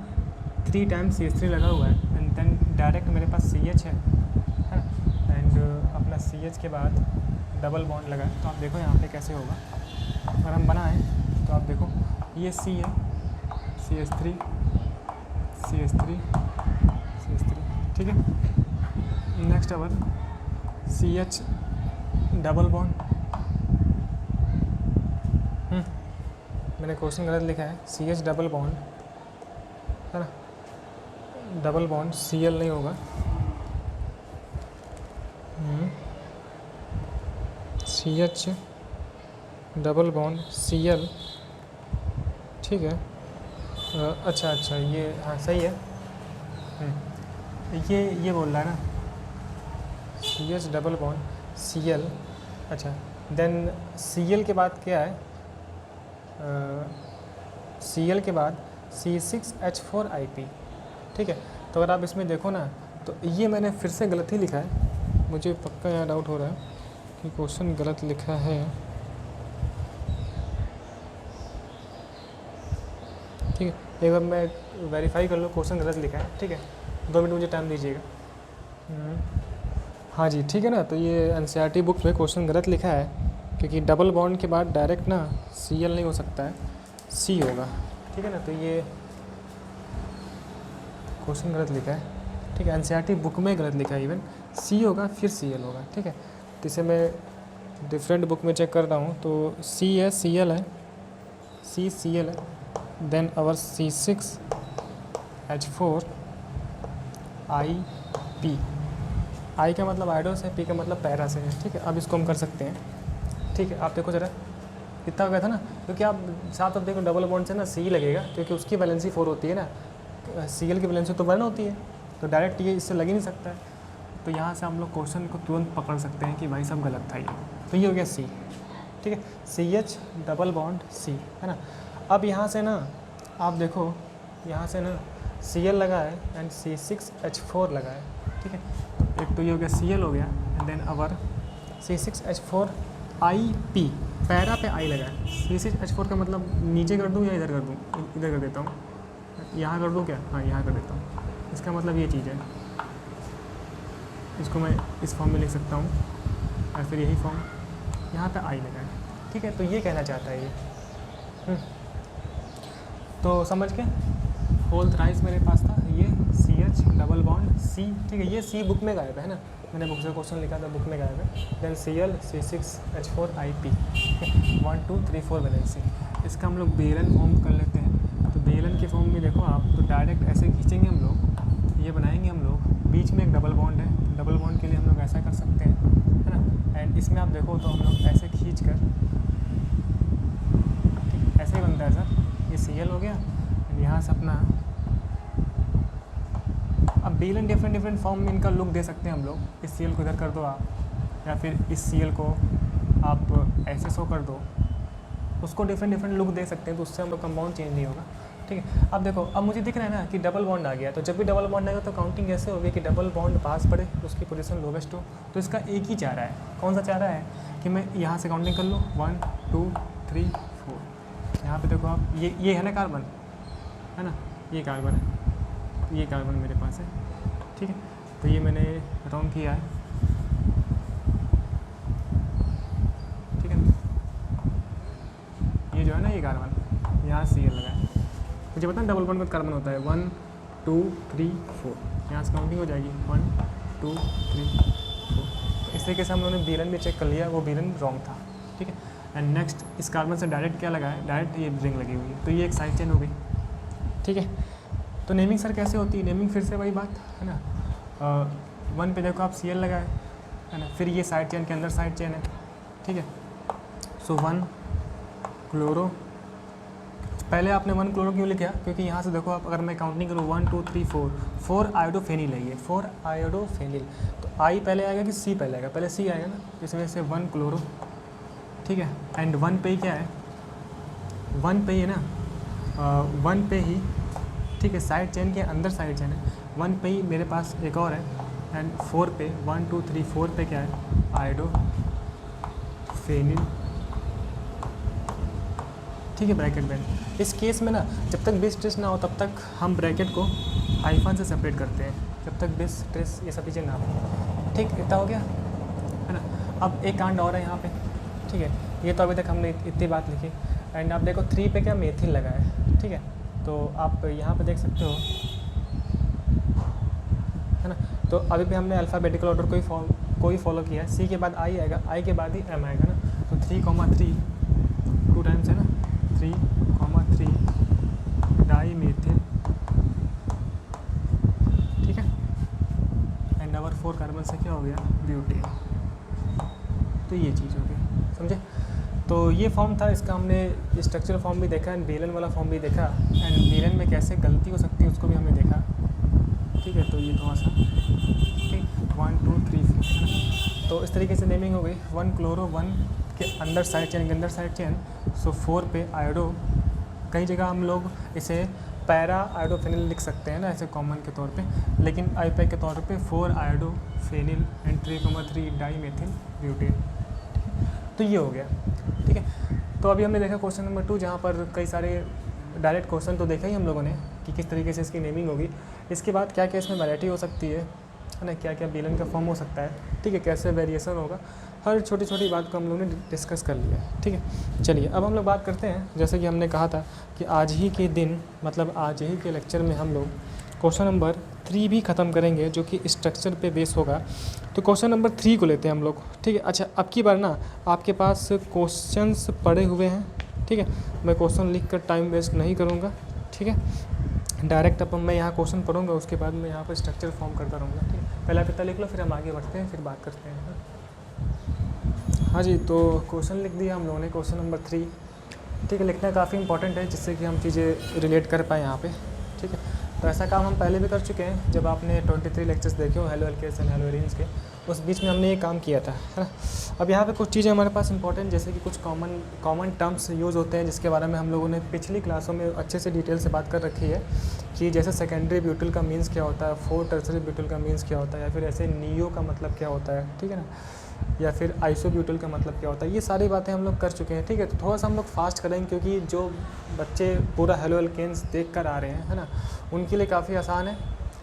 3 टाइम्स CH3 लगा हुआ है, एंड देन डायरेक्ट मेरे पास CH है ना, एंड अपना CH के बाद डबल बॉन्ड लगा है। तो आप देखो यहाँ पे कैसे होगा, अगर हम बनाएं तो आप देखो ये C है, CH3 CH3 CH3, ठीक है। नेक्स्ट अवर CH डबल बॉन्ड, मैंने क्वेश्चन गलत लिखा है, CH डबल बॉन्ड, है ना, डबल बॉन्ड Cl नहीं होगा, CH डबल बॉन्ड Cl, ठीक है। अच्छा ये हाँ सही है, ये बोल रहा है ना CH डबल बॉन्ड Cl, अच्छा देन Cl के बाद क्या है, Cl के बाद C6H4IP, ठीक है। तो अगर आप इसमें देखो ना तो ये मैंने फिर से गलत ही लिखा है, मुझे पक्का यहाँ डाउट हो रहा है कि क्वेश्चन गलत लिखा है, ठीक है। एक बार मैं वेरीफाई कर लूँ क्वेश्चन गलत लिखा है, ठीक है, 2 मिनट मुझे टाइम दीजिएगा। हाँ जी ठीक है ना, तो ये NCERT बुक में क्वेश्चन गलत लिखा है, क्योंकि डबल बॉन्ड के बाद डायरेक्ट ना Cl नहीं हो सकता है, C होगा, ठीक है ना। तो ये क्वेश्चन गलत लिखा है, ठीक है, NCERT बुक में गलत लिखा है, इवन C होगा फिर Cl होगा, ठीक है। तो इसे मैं डिफरेंट बुक में चेक कर रहा हूँ तो सी है, सी एल है, सी सी एल है, then our C6H4 I P. I का मतलब आयोडो से, पी का मतलब पैरा से है। ठीक है, अब इसको हम कर सकते हैं। ठीक है, आप देखो ज़रा कितना हो गया था ना, क्योंकि आप साथ अब देखो डबल बॉन्ड से ना सी लगेगा, क्योंकि उसकी वैलेंसी 4 होती है ना, Cl की वैलेंसी तो 1 होती है, तो डायरेक्ट ये इससे लग ही नहीं सकता है। तो यहाँ से हम लोग क्वेश्चन को तुरंत पकड़ सकते हैं कि भाई सब गलत था ये। तो ये हो गया सी। ठीक है, CH डबल बॉन्ड सी, है ना। अब यहाँ से ना आप देखो, यहाँ से ना Cl लगा है एंड C6H4 लगा है। ठीक है, तो एक तो ये हो गया Cl हो गया, and then our C6H4 IP, para पे आई लगा है। C6H4 का मतलब नीचे कर दूँ या इधर कर दूँ? इधर कर देता हूँ, यहाँ कर दूँ क्या? हाँ, यहाँ कर देता हूँ। इसका मतलब ये चीज़ है, इसको मैं इस फॉर्म में लिख सकता हूँ, और फिर यही फॉर्म यहाँ पे आई लगा है। ठीक है, तो ये कहना चाहता है ये। तो समझ के होल थ्राइस मेरे पास था ये CH डबल बॉन्ड C। ठीक है, ये C बुक में गायब है ना, मैंने बुक से क्वेश्चन लिखा था, बुक में गायब है। Then Cl C6H4 IP, 1 2 3 4 valency. इसका हम लोग बेलन फॉर्म कर लेते हैं। तो बेलन के फॉर्म में देखो आप, तो डायरेक्ट ऐसे खींचेंगे हम लोग, ये बनाएंगे हम लोग, बीच में एक डबल बॉन्ड है, डबल बॉन्ड के लिए हम लोग ऐसा कर सकते हैं, है ना। एंड इसमें आप देखो तो हम लोग ऐसे खींच कर, ठीक ऐसे ही बनता है सर। ये Cl हो गया, यहाँ से अपना, अब बेलन डिफरेंट फॉर्म में इनका लुक दे सकते हैं हम लोग। इस Cl को इधर कर दो आप, या फिर इस Cl को आप ऐसे शो कर दो, उसको डिफरेंट लुक दे सकते हैं, तो उससे हम लोग कंपाउंड चेंज नहीं होगा। ठीक है, अब देखो, अब मुझे दिख रहा है ना कि डबल बॉन्ड आ गया, तो जब भी डबल बॉन्ड आएगा तो काउंटिंग कैसे होगी कि डबल बॉन्ड पास पड़े, उसकी पोजीशन लोवेस्ट हो। तो इसका एक ही चारा है, कौन सा चारा है कि मैं यहाँ से काउंटिंग कर लूँ 1 2 3 4। यहाँ पे देखो आप, ये है ना कार्बन, है ना, ये कार्बन है, ये कार्बन मेरे पास है। ठीक है, तो ये मैंने रॉन्ग किया है। ठीक है ना, ये जो है ना, ये कार्बन, यहाँ Cl लगा है। मुझे पता है डबल बॉन्ड में कार्बन होता है 1 2 3 4, यहाँ से काउंटिंग हो जाएगी 1 2 3 4। तो इस तरीके से हम लोगों ने बेलन में चेक कर लिया, वो बेलन रॉन्ग था। ठीक है, एंड नेक्स्ट इस कार्बन से डायरेक्ट क्या लगा है, डायरेक्ट ये रिंग लगी हुई है, तो ये एक साइड चेन हो गई। ठीक है, तो नेमिंग सर कैसे होती है? नेमिंग फिर से वही बात है ना, 1 पे देखो आप Cl लगा है ना, फिर ये साइड चेन के अंदर साइड चेन है। ठीक है, सो 1 क्लोरो, पहले आपने 1 क्लोरो क्यों लिखा? क्योंकि यहाँ से देखो आप, अगर मैं काउंटिंग करूँ 1 2 3 4 आयोडोफेनिल है ये, 4 आयोडोफेनिल। तो आई पहले आएगा कि सी पहले आएगा? पहले सी आएगा ना, इस वजह से 1 क्लोरो। ठीक है, एंड 1 पे ही क्या है, 1 पे ही है ना, 1 पे ही, ठीक है, साइड चेन के अंदर साइड चेन है, 1 पे ही मेरे पास एक और है, एंड 4 पे 1 2 3 4 पे क्या है, आयोडोफेनिल। ठीक है, ब्रैकेट में इस केस में ना, जब तक बेस स्ट्रेस ना हो तब तक हम ब्रैकेट को हाइफन से सेपरेट करते हैं, जब तक बेस स्ट्रेस ये सब चीज़ें ना हो। ठीक, इतना हो गया है ना। अब एक कांड और है यहाँ पे। ठीक है, ये तो अभी तक हमने इतनी बात लिखी, एंड आप देखो 3 पे क्या मेथिल लगा है। ठीक है, तो आप यहाँ पे देख सकते हो, है ना। तो अभी भी हमने अल्फ़ाबेटिकल ऑर्डर कोई फॉलो किया है। सी के बाद आई आएगा, आई के बाद ही एम आएगा ना, तो 3,3 2 टाइम्स है ना, 3,3 डाई मेथिल। ठीक है, एंड नंबर 4 कार्बन से क्या हो गया, ब्यूटेन। तो ये चीज़ हो गई, समझे। तो ये फॉर्म था, इसका हमने स्ट्रक्चरल फॉर्म भी देखा एंड बेलन वाला फॉर्म भी देखा, एंड बेलन में कैसे गलती हो सकती है उसको भी हमने देखा। ठीक है, तो ये थोड़ा सा, ठीक, 1 2 3 4 है ना। तो इस तरीके से नेमिंग हो गई। 1 क्लोरो, 1 के अंदर साइड चेन के अंदर साइड चेन, सो 4 पे आयोडो। कई जगह हम लोग इसे पैरा आयोडोफेनिल लिख सकते हैं ना, ऐसे कॉमन के तौर पे, लेकिन आईपैक के तौर पे 4 आयोडोफेनिल एंड 3,3 डाई मेथिल ब्यूटेन। तो ये हो गया। ठीक है, तो अभी हमने देखा क्वेश्चन नंबर 2, जहाँ पर कई सारे डायरेक्ट क्वेश्चन तो देखा ही हम लोगों ने कि किस तरीके से इसकी नेमिंग होगी। इसके बाद क्या क्या इसमें वैरायटी हो सकती है ना, क्या क्या बेलन का फॉर्म हो सकता है। ठीक है, कैसे वेरिएशन होगा, हर छोटी छोटी बात को हम लोगों ने डिस्कस कर लिया है। ठीक है, चलिए अब हम लोग बात करते हैं, जैसे कि हमने कहा था कि आज ही के दिन, मतलब आज ही के लेक्चर में हम लोग क्वेश्चन नंबर 3 भी ख़त्म करेंगे जो कि स्ट्रक्चर पे बेस होगा। तो क्वेश्चन नंबर 3 को लेते हैं हम लोग, ठीक है। अच्छा, अब की बार ना आपके पास क्वेश्चंस पड़े हुए हैं, ठीक है। मैं क्वेश्चन लिख कर टाइम वेस्ट नहीं करूँगा, ठीक है। डायरेक्ट अपन मैं यहाँ क्वेश्चन पढ़ूँगा, उसके बाद मैं यहाँ पर स्ट्रक्चर फॉर्म करता रहूँगा, ठीक है। पहला कितना लिख लो, फिर हम आगे बढ़ते हैं, फिर बात करते हैं। हाँ जी, तो क्वेश्चन लिख दिया हम लोगों ने, क्वेश्चन नंबर 3, ठीक है। लिखना काफ़ी इंपॉर्टेंट है जिससे कि हम चीज़ें रिलेट कर पाएँ यहाँ पे, ठीक है। तो ऐसा काम हम पहले भी कर चुके हैं, जब आपने 23 लेक्चर्स देखे हो हेलो एलकेएस एंड हेलो एरियंस के, उस बीच में हमने ये काम किया था, है ना। अब यहाँ पे कुछ चीज़ें हमारे पास इंपॉर्टेंट, जैसे कि कुछ कॉमन टर्म्स यूज़ होते हैं जिसके बारे में हम लोगों ने पिछली क्लासों में अच्छे से डिटेल से बात कर रखी है, कि जैसे सेकेंडरी ब्यूटिल का मीन्स क्या होता है, फोर्थ टर्सरी ब्यूटिल का मीन्स क्या होता है, या फिर ऐसे नियो का मतलब क्या होता है, ठीक है ना, या फिर आइसोब्यूटिल का मतलब क्या होता है। ये सारी बातें हम लोग कर चुके हैं, ठीक है। तो थोड़ा सा हम लोग फास्ट करेंगे क्योंकि जो बच्चे पूरा हेलो एल्केन्स देख कर आ रहे हैं, है ना, उनके लिए काफ़ी आसान है।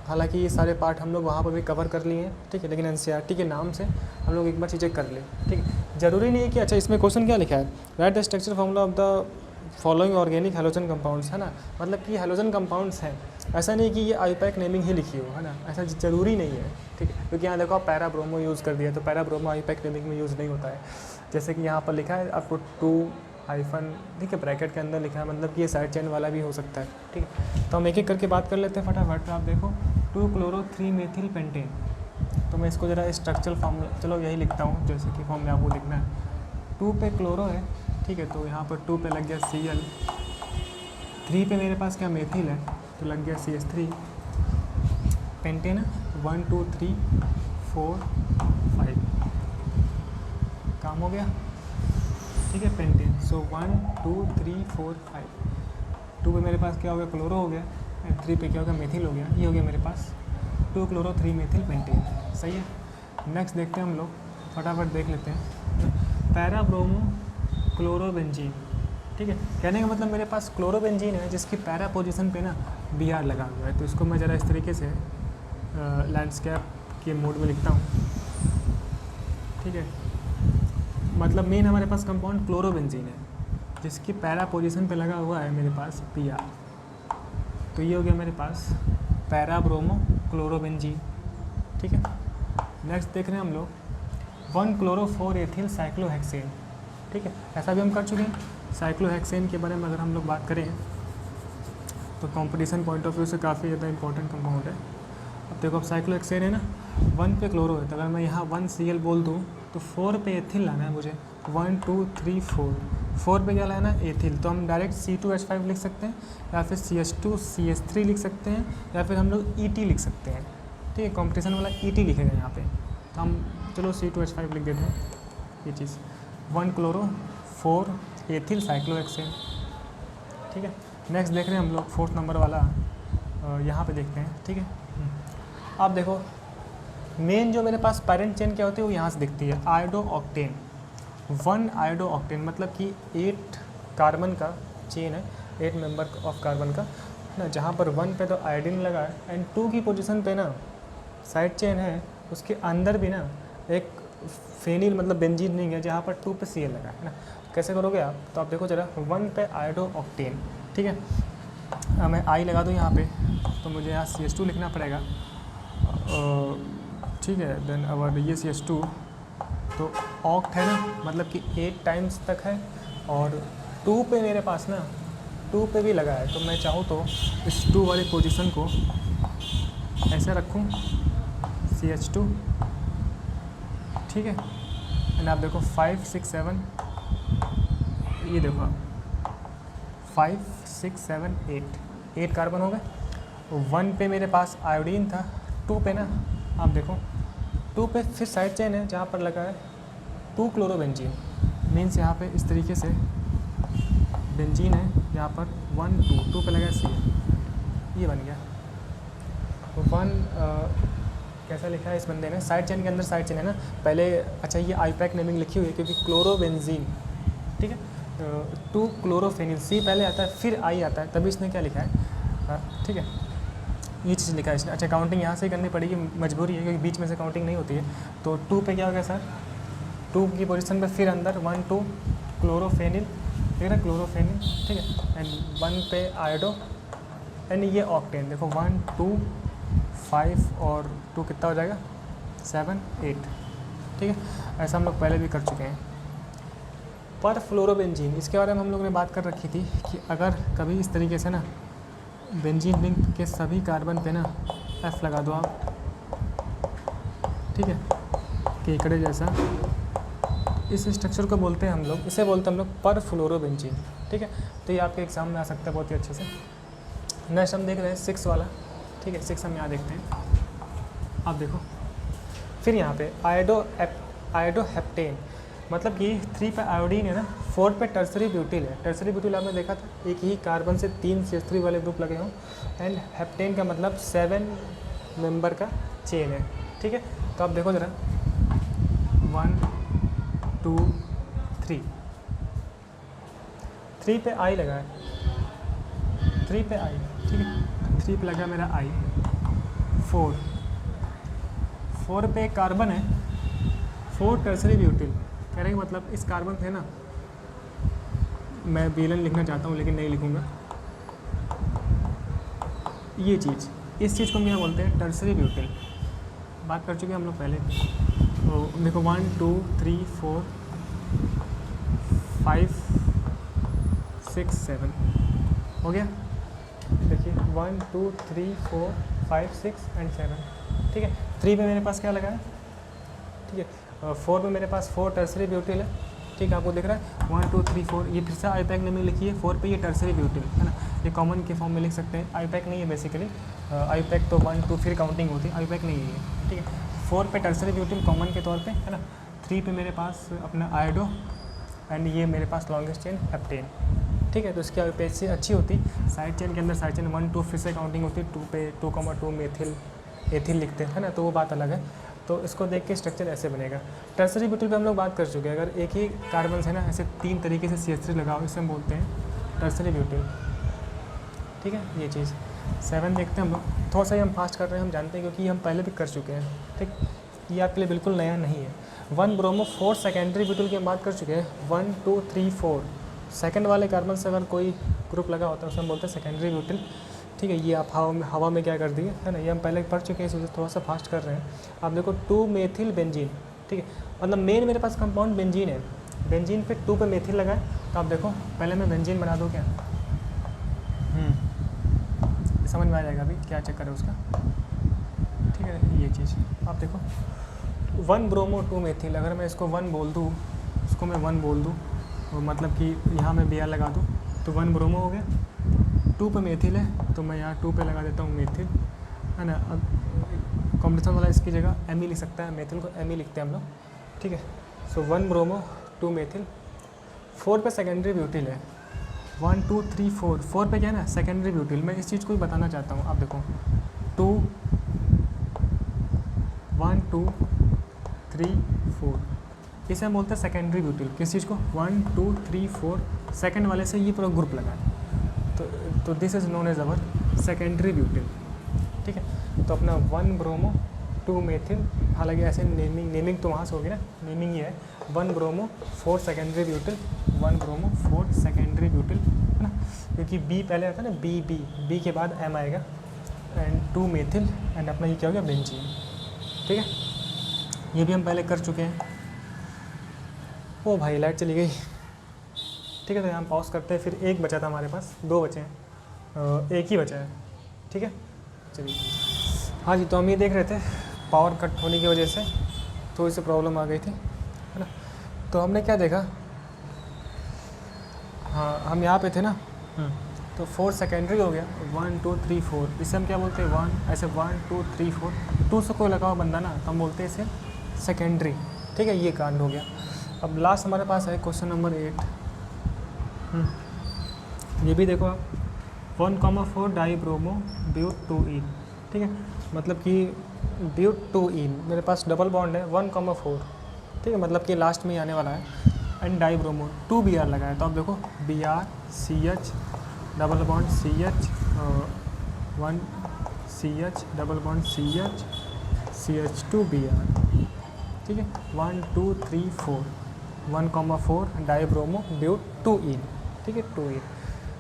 हालांकि ये सारे पार्ट हम लोग वहाँ पर भी कवर कर लिए हैं, ठीक है, लेकिन एनसीईआरटी के नाम से हम लोग एक बार चीज़ें कर ले, ठीक है। ज़रूरी नहीं है कि अच्छा इसमें क्वेश्चन क्या लिखा है, right the structure formula of the following organic halogen compounds, है ना, मतलब कि हेलोजन कंपाउंड्स हैं। ऐसा नहीं कि ये आईपैक नेमिंग ही लिखी हो, है ना, ऐसा ज़रूरी नहीं है, ठीक है। क्योंकि यहाँ देखो आप पैरा ब्रोमो यूज़ कर दिया, तो पैरा ब्रोमो आईपैक नेमिंग में यूज़ नहीं होता है। जैसे कि यहाँ पर लिखा है आपको 2 ठीक है, ब्रैकेट के अंदर लिखा है, मतलब कि ये साइड चेन वाला भी हो सकता है, ठीक है। तो हम एक एक करके बात कर लेते हैं फटाफट। तो आप देखो 2-chloro-3-methyl पेंटेन, तो मैं इसको ज़रा स्ट्रक्चरल फॉर्म, चलो यही लिखता हूँ जैसे कि फॉर्म में आपको लिखना है। 2 पे क्लोरो है, ठीक है, तो यहाँ पर 2 पे लग गया Cl, 3 पे मेरे पास क्या मेथिल है, तो लग गया CH3, पेंटेन है 1 2 3 4 5, काम हो गया, ठीक है, पेंटेन। सो 1 2 3 4 5, 2 पे मेरे पास क्या हो गया, क्लोरो हो गया, 3 पे क्या हो गया, मेथिल हो गया, ये हो गया मेरे पास 2-chloro-3-methyl पेंटेन, सही है। नेक्स्ट देखते हैं हम लोग, फटाफट देख लेते हैं, पैरा ब्रोमो क्लोरोबेंजीन, ठीक है। कहने का मतलब मेरे पास क्लोरोबेंजीन है जिसकी पैरा पोजीशन पे ना Br लगा हुआ है। तो इसको मैं ज़रा इस तरीके से लैंडस्केप के मोड में लिखता हूँ, ठीक है। मतलब मेन हमारे पास कंपाउंड क्लोरोबेंजीन है जिसकी पैरा पोजीशन पे लगा हुआ है मेरे पास Br, तो ये हो गया मेरे पास पैरा ब्रोमो क्लोरोबेंजीन, ठीक है। नेक्स्ट देख रहे हैं हम लोग 1-chloro-4-ethyl साइक्लोहेक्सेन, ठीक है, ऐसा भी हम कर चुके हैं। साइक्लोहेक्सेन के बारे में अगर हम लोग बात करें तो कंपटीशन पॉइंट ऑफ व्यू से काफ़ी ज़्यादा इंपॉर्टेंट कंपाउंड है। अब देखो, अब साइक्लोहेक्सेन है ना, 1 पे क्लोरो है, तो अगर मैं यहाँ 1 Cl बोल दूँ तो 4 पे एथिल लाना है मुझे, 1 2 3 4 पे क्या लाना है, एथिल। तो हम डायरेक्ट C2H5 लिख सकते हैं, या फिर CH2CH3 लिख सकते हैं, या फिर हम लोग ET लिख सकते हैं, ठीक है। कंपटीशन वाला ET लिखेगा यहाँ पे, तो हम चलो C2H5 लिख देते हैं, ये चीज़ 1-chloro-4-ethyl साइक्लोहेक्सेन, ठीक है। नेक्स्ट देख रहे हैं हम लोग 4th नंबर वाला, यहाँ पे देखते हैं, ठीक है। आप देखो मेन जो मेरे पास पैरेंट चेन क्या होती है वो यहाँ से दिखती है, आयोडो ऑक्टेन, 1 आयोडो ऑक्टेन, मतलब कि 8 कार्बन का चेन है, 8 मेंबर ऑफ कार्बन का ना, जहाँ पर 1 पे तो आयोडीन लगा है, एंड 2 की पोजीशन पे ना साइड चेन है, उसके अंदर भी ना एक फेनिल मतलब बेंजीन नहीं है, जहाँ पर 2 पे Cl लगा है ना। कैसे करोगे आप, तो आप देखो जरा 1 पे आयोडो ऑक्टेन, ठीक है। मैं I लगा दूँ यहाँ पे, तो मुझे यहाँ CH2 लिखना पड़ेगा, ठीक है। देन अब ये CH2, तो ऑक्ट है ना, मतलब कि 8 टाइम्स तक है, और 2 पे मेरे पास ना 2 पे भी लगा है, तो मैं चाहूँ तो इस 2 वाली पोजीशन को ऐसे रखूँ, CH2, ठीक है। एंड आप देखो 5 6 7, ये देखो 5 6 7 8 कार्बन हो गए। 1 पे मेरे पास आयोडीन था, 2 पे ना आप देखो 2 पे फिर साइड चेन है जहाँ पर लगा है 2-chloroबेंजीन, मीन्स यहाँ पे इस तरीके से बेंजीन है, यहाँ पर 1 2 पे लगा है Cl, ये बन गया। तो 1 कैसा लिखा है इस बंदे ने, साइड चेन के अंदर साइड चेन है ना, पहले अच्छा ये आईपैक नेमिंग लिखी हुई है क्योंकि क्लोरोबेंजीन, ठीक है, 2-chloropheniल, C पहले आता है फिर I आता है, तभी इसने क्या लिखा है, ठीक है, ये चीज़ लिखा है इसने। अच्छा, काउंटिंग यहाँ से ही करनी पड़ेगी, मजबूरी है क्योंकि बीच में से काउंटिंग नहीं होती है। तो 2 पे क्या हो गया सर, 2 की पोजीशन पे फिर अंदर 1 2 क्लोरोफेनिल, ठीक है, क्लोरोफेनिल, ठीक है, एंड 1 पे आयोडो, एंड ये ऑक्टेन देखो 1 2 5 और 2 कितना हो जाएगा 7 8, ठीक है। ऐसा हम लोग पहले भी कर चुके हैं। पर फ्लोरोबेंजीन, इसके बारे में हम लोग ने बात कर रखी थी कि अगर कभी इस तरीके से ना बेंजीन रिंग के सभी कार्बन पे ना F लगा दो आप, ठीक है, केकड़े जैसा, इस स्ट्रक्चर को बोलते हैं हम लोग, इसे बोलते हैं हम लोग पर फ्लोरोबेंजीन, ठीक है। तो ये आपके एग्जाम में आ सकता है बहुत ही अच्छे से। नेक्स्ट हम देख रहे हैं 6 वाला, ठीक है, 6 हम यहाँ देखते हैं। आप देखो फिर यहाँ पे आयोडोहेप्टेन, मतलब कि 3 पे आयोडीन है ना, 4 पे टर्सरी ब्यूटिल है। टर्सरी ब्यूटिल आपने देखा था, एक ही कार्बन से 3 CH3 वाले ग्रुप लगे हों, एंड हेप्टेन का मतलब 7 मेंबर का चेन है, ठीक है। तो आप देखो ज़रा 1 2 3 पे आई लगा है, 3 पे आई, ठीक है, 3 पे लगा मेरा आई। 4 पे एक कार्बन है, 4 टर्सरी ब्यूटिल, कह रहे हैं मतलब इस कार्बन पे ना, मैं बीलन लिखना चाहता हूँ लेकिन नहीं लिखूँगा, ये चीज़, इस चीज़ को हम क्या बोलते हैं टर्सरी ब्यूटिल। बात कर चुके हैं हम लोग पहले। तो देखो 1 2 3 4 5 6 7 हो गया। देखिए 1 2 3 4 5 6 एंड 7, ठीक है। 3 पे मेरे पास क्या लगा है, ठीक है। 4 पे मेरे पास 4 टर्सरी ब्यूटिल है, ठीक है, आपको दिख रहा है 1 2 3 4। ये फिर से आईपैक नेम में लिखिए, 4 पे ये टर्सरी ब्यूटिल है ना, ये कॉमन के फॉर्म में लिख सकते हैं। आईपैक नहीं है बेसिकली, आईपैक तो 1 2 फिर काउंटिंग होती है, आईपैक नहीं है, ठीक है। 4 पे टर्सरी ब्यूटिल कॉमन के तौर पे है ना। 3 पे मेरे पास अपना आयोडो, एंड ये मेरे पास लॉन्गेस्ट चेन हेप्टेन, ठीक है। तो इसकी आईपैक अच्छी होती, साइड चेन के अंदर साइड चेन 1 2 फिर से काउंटिंग होती है, 2 पे 2,2 मेथिल एथिल लिखते हैं, है ना, तो वो बात अलग है। तो इसको देख के स्ट्रक्चर ऐसे बनेगा। टर्सरी ब्यूटिल पे हम लोग बात कर चुके हैं, अगर एक ही कार्बन है ना ऐसे 3 तरीके से CH3 लगाओ, इसे हम बोलते हैं टर्सरी ब्यूटिल, ठीक है। ये चीज़ 7 देखते हैं हम लोग, थोड़ा सा ही हम फास्ट कर रहे हैं, हम जानते हैं क्योंकि हम पहले भी कर चुके हैं, ठीक, ये आपके लिए बिल्कुल नया नहीं है। 1 ब्रोमो 4 सेकेंडरी ब्यूटिल की हम बात कर चुके हैं। 1 2 3 4 सेकेंड वाले कार्बन से अगर कोई ग्रुप लगा होता है उसे हम बोलते हैं सेकेंडरी ब्यूटिल, ठीक है। ये आप हवा में क्या कर दिए, है ना, ये हम पहले पढ़ चुके हैं, इस वजह से थोड़ा सा फास्ट कर रहे हैं। आप देखो 2 मेथिल बेंजीन, ठीक है, मतलब मेन मेरे पास कंपाउंड बेंजीन है, बेंजीन पे 2 पे मेथिल लगा है। तो आप देखो पहले मैं बेंजीन बना दूँ क्या, समझ में आ जाएगा अभी क्या चक्कर है उसका, ठीक है। ये चीज़ आप देखो 1 ब्रोमो 2 मेथिल, अगर मैं इसको 1 बोल दूँ, इसको मैं 1 बोल दूँ, तो मतलब कि यहाँ मैं Br लगा दूँ तो 1 ब्रोमो हो गया। 2 पे मेथिल है तो मैं यहाँ 2 पे लगा देता हूँ मेथिल, है ना। अब कॉम्बिनेशन वाला इसकी जगह एम लिख सकता है, मेथिल को एम लिखते हैं हम लोग, ठीक है। सो 1 ब्रोमो 2 मेथिल। 4 पे सेकेंडरी ब्यूटिल है, 1 2 3 4 पे क्या है ना सेकेंडरी ब्यूटिल। मैं इस चीज़ को भी बताना चाहता हूँ, आप देखो 1 2 3 4, इसे हम बोलते हैं सेकेंडरी ब्यूटिल। किस चीज़ को, 1 2 3 4 सेकेंड वाले से ये पूरा ग्रुप लगा है, तो this is known as our secondary butyl, ठीक है। तो अपना 1 ब्रोमो 2 मेथिल, हालांकि ऐसे नेमिंग तो वहाँ से होगी ना, नेमिंग ये है 1 bromo 4 secondary butyl, 1 bromo 4 secondary butyl, है ना, क्योंकि बी पहले आता है ना, बी के बाद एम आएगा, एंड 2 मेथिल, एंड अपना ये क्या हो गया बेंजीन, ठीक है। ये भी हम पहले कर चुके हैं। ओ भाई लाइट चली गई, ठीक है। तो हम पॉज करते हैं, फिर एक बचा था हमारे पास, 2 बचे हैं, एक ही बचा है, ठीक है। चलिए हाँ जी, तो हम ये देख रहे थे पावर कट होने की वजह से थोड़ी सी प्रॉब्लम आ गई थी, है ना। तो हमने क्या देखा, हाँ हम यहाँ पे थे ना, तो 4 सेकेंडरी हो गया, 1 2 3 4, इसे हम क्या बोलते हैं 1, ऐसे 1 2 3 4, 2 से कोई लगा हुआ बंदा ना, तो हम बोलते हैं इसे सेकेंडरी, ठीक है। ये कांड हो गया। अब लास्ट हमारे पास है क्वेश्चन नंबर 8। ये भी देखो आप, 1,4 डाईब्रोमो ब्यूट 2ईन, ठीक है, मतलब कि ब्यूट 2ईन मेरे पास डबल बॉन्ड है 1,4, ठीक है, मतलब कि लास्ट में ही आने वाला है, एंड डाईब्रोमो 2 Br लगा है। तो आप देखो Br CH double bond CH 1 CH double bond CH CH2 Br, ठीक है, 1 2 3 4 1,4 डाईब्रोमो ब्यूट 2ईन, ठीक है, 2ईन।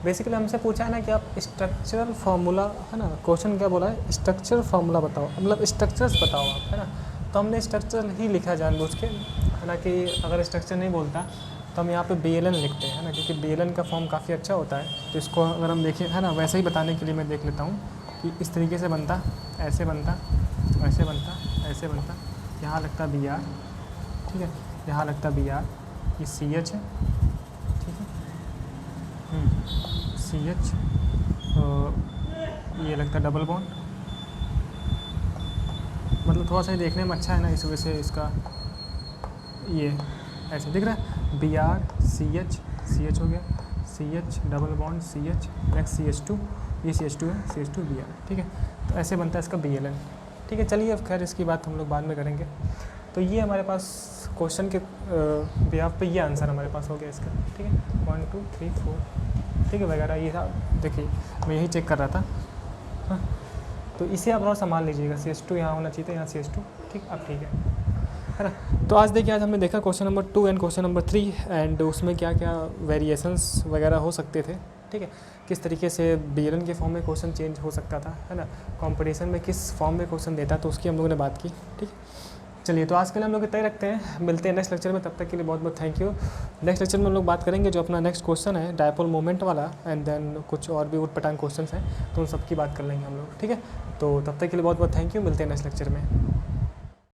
बेसिकली हमसे पूछा है ना कि आप स्ट्रक्चरल फार्मूला, है ना, क्वेश्चन क्या बोला है, स्ट्रक्चरल फार्मूला बताओ, मतलब स्ट्रक्चर्स बताओ आप, है ना। तो हमने स्ट्रक्चर ही लिखा जानबूझ के, है ना, कि अगर स्ट्रक्चर नहीं बोलता तो हम यहाँ पे BLN लिखते हैं, है ना, क्योंकि BLN का फॉर्म काफ़ी अच्छा होता है। तो इसको अगर हम देखें, है ना, वैसे ही बताने के लिए मैं देख लेता हूँ कि इस तरीके से बनता, ऐसे बनता, ऐसे बनता, ऐसे बनता, यहाँ लगता BR, ठीक है, यहाँ लगता BR, ये CH है, ठीक है, CH, ये लगता डबल बॉन्ड, मतलब थोड़ा सा देखने में अच्छा है ना, इस वजह से इसका ये ऐसे दिख रहा है, BR CH हो गया, CH double bond CH, next CH2, ये CH2 है, CH2 BR, ठीक है। तो ऐसे बनता है इसका BLN, ठीक है। चलिए अब खैर इसकी बात हम लोग बाद में करेंगे। तो ये हमारे पास क्वेश्चन के बिहाफ पे ये आंसर हमारे पास हो गया इसका, ठीक है, 1 2 3 4, ठीक है, वगैरह ये था। देखिए मैं यही चेक कर रहा था, हाँ, तो इसे आप थोड़ा संभाल लीजिएगा, CH2 यहाँ होना चाहिए था, यहाँ CH2, ठीक, अब ठीक है ना। तो आज देखिए, आज हमने देखा question number 2 and question number 3, and उसमें क्या क्या वेरिएशंस वगैरह हो सकते थे, ठीक है, किस तरीके से BLN के फॉर्म में क्वेश्चन चेंज हो सकता था, है ना, कॉम्पिटिशन में किस फॉर्म में क्वेश्चन देता, तो उसकी हम लोगों ने बात की, ठीक है। चलिए, तो आज के लिए हम लोग इतना ही रखते हैं, मिलते हैं नेक्स्ट लेक्चर में, तब तक के लिए बहुत बहुत थैंक यू। नेक्स्ट लेक्चर में हम लोग बात करेंगे जो अपना नेक्स्ट क्वेश्चन है डायपोल मोमेंट वाला, एंड देन कुछ और भी उट पटांग क्वेश्चन हैं, तो उन सब की बात कर लेंगे हम लोग, ठीक है। तो तब तक के लिए बहुत बहुत थैंक यू, मिलते हैं नेक्स्ट लेक्चर में।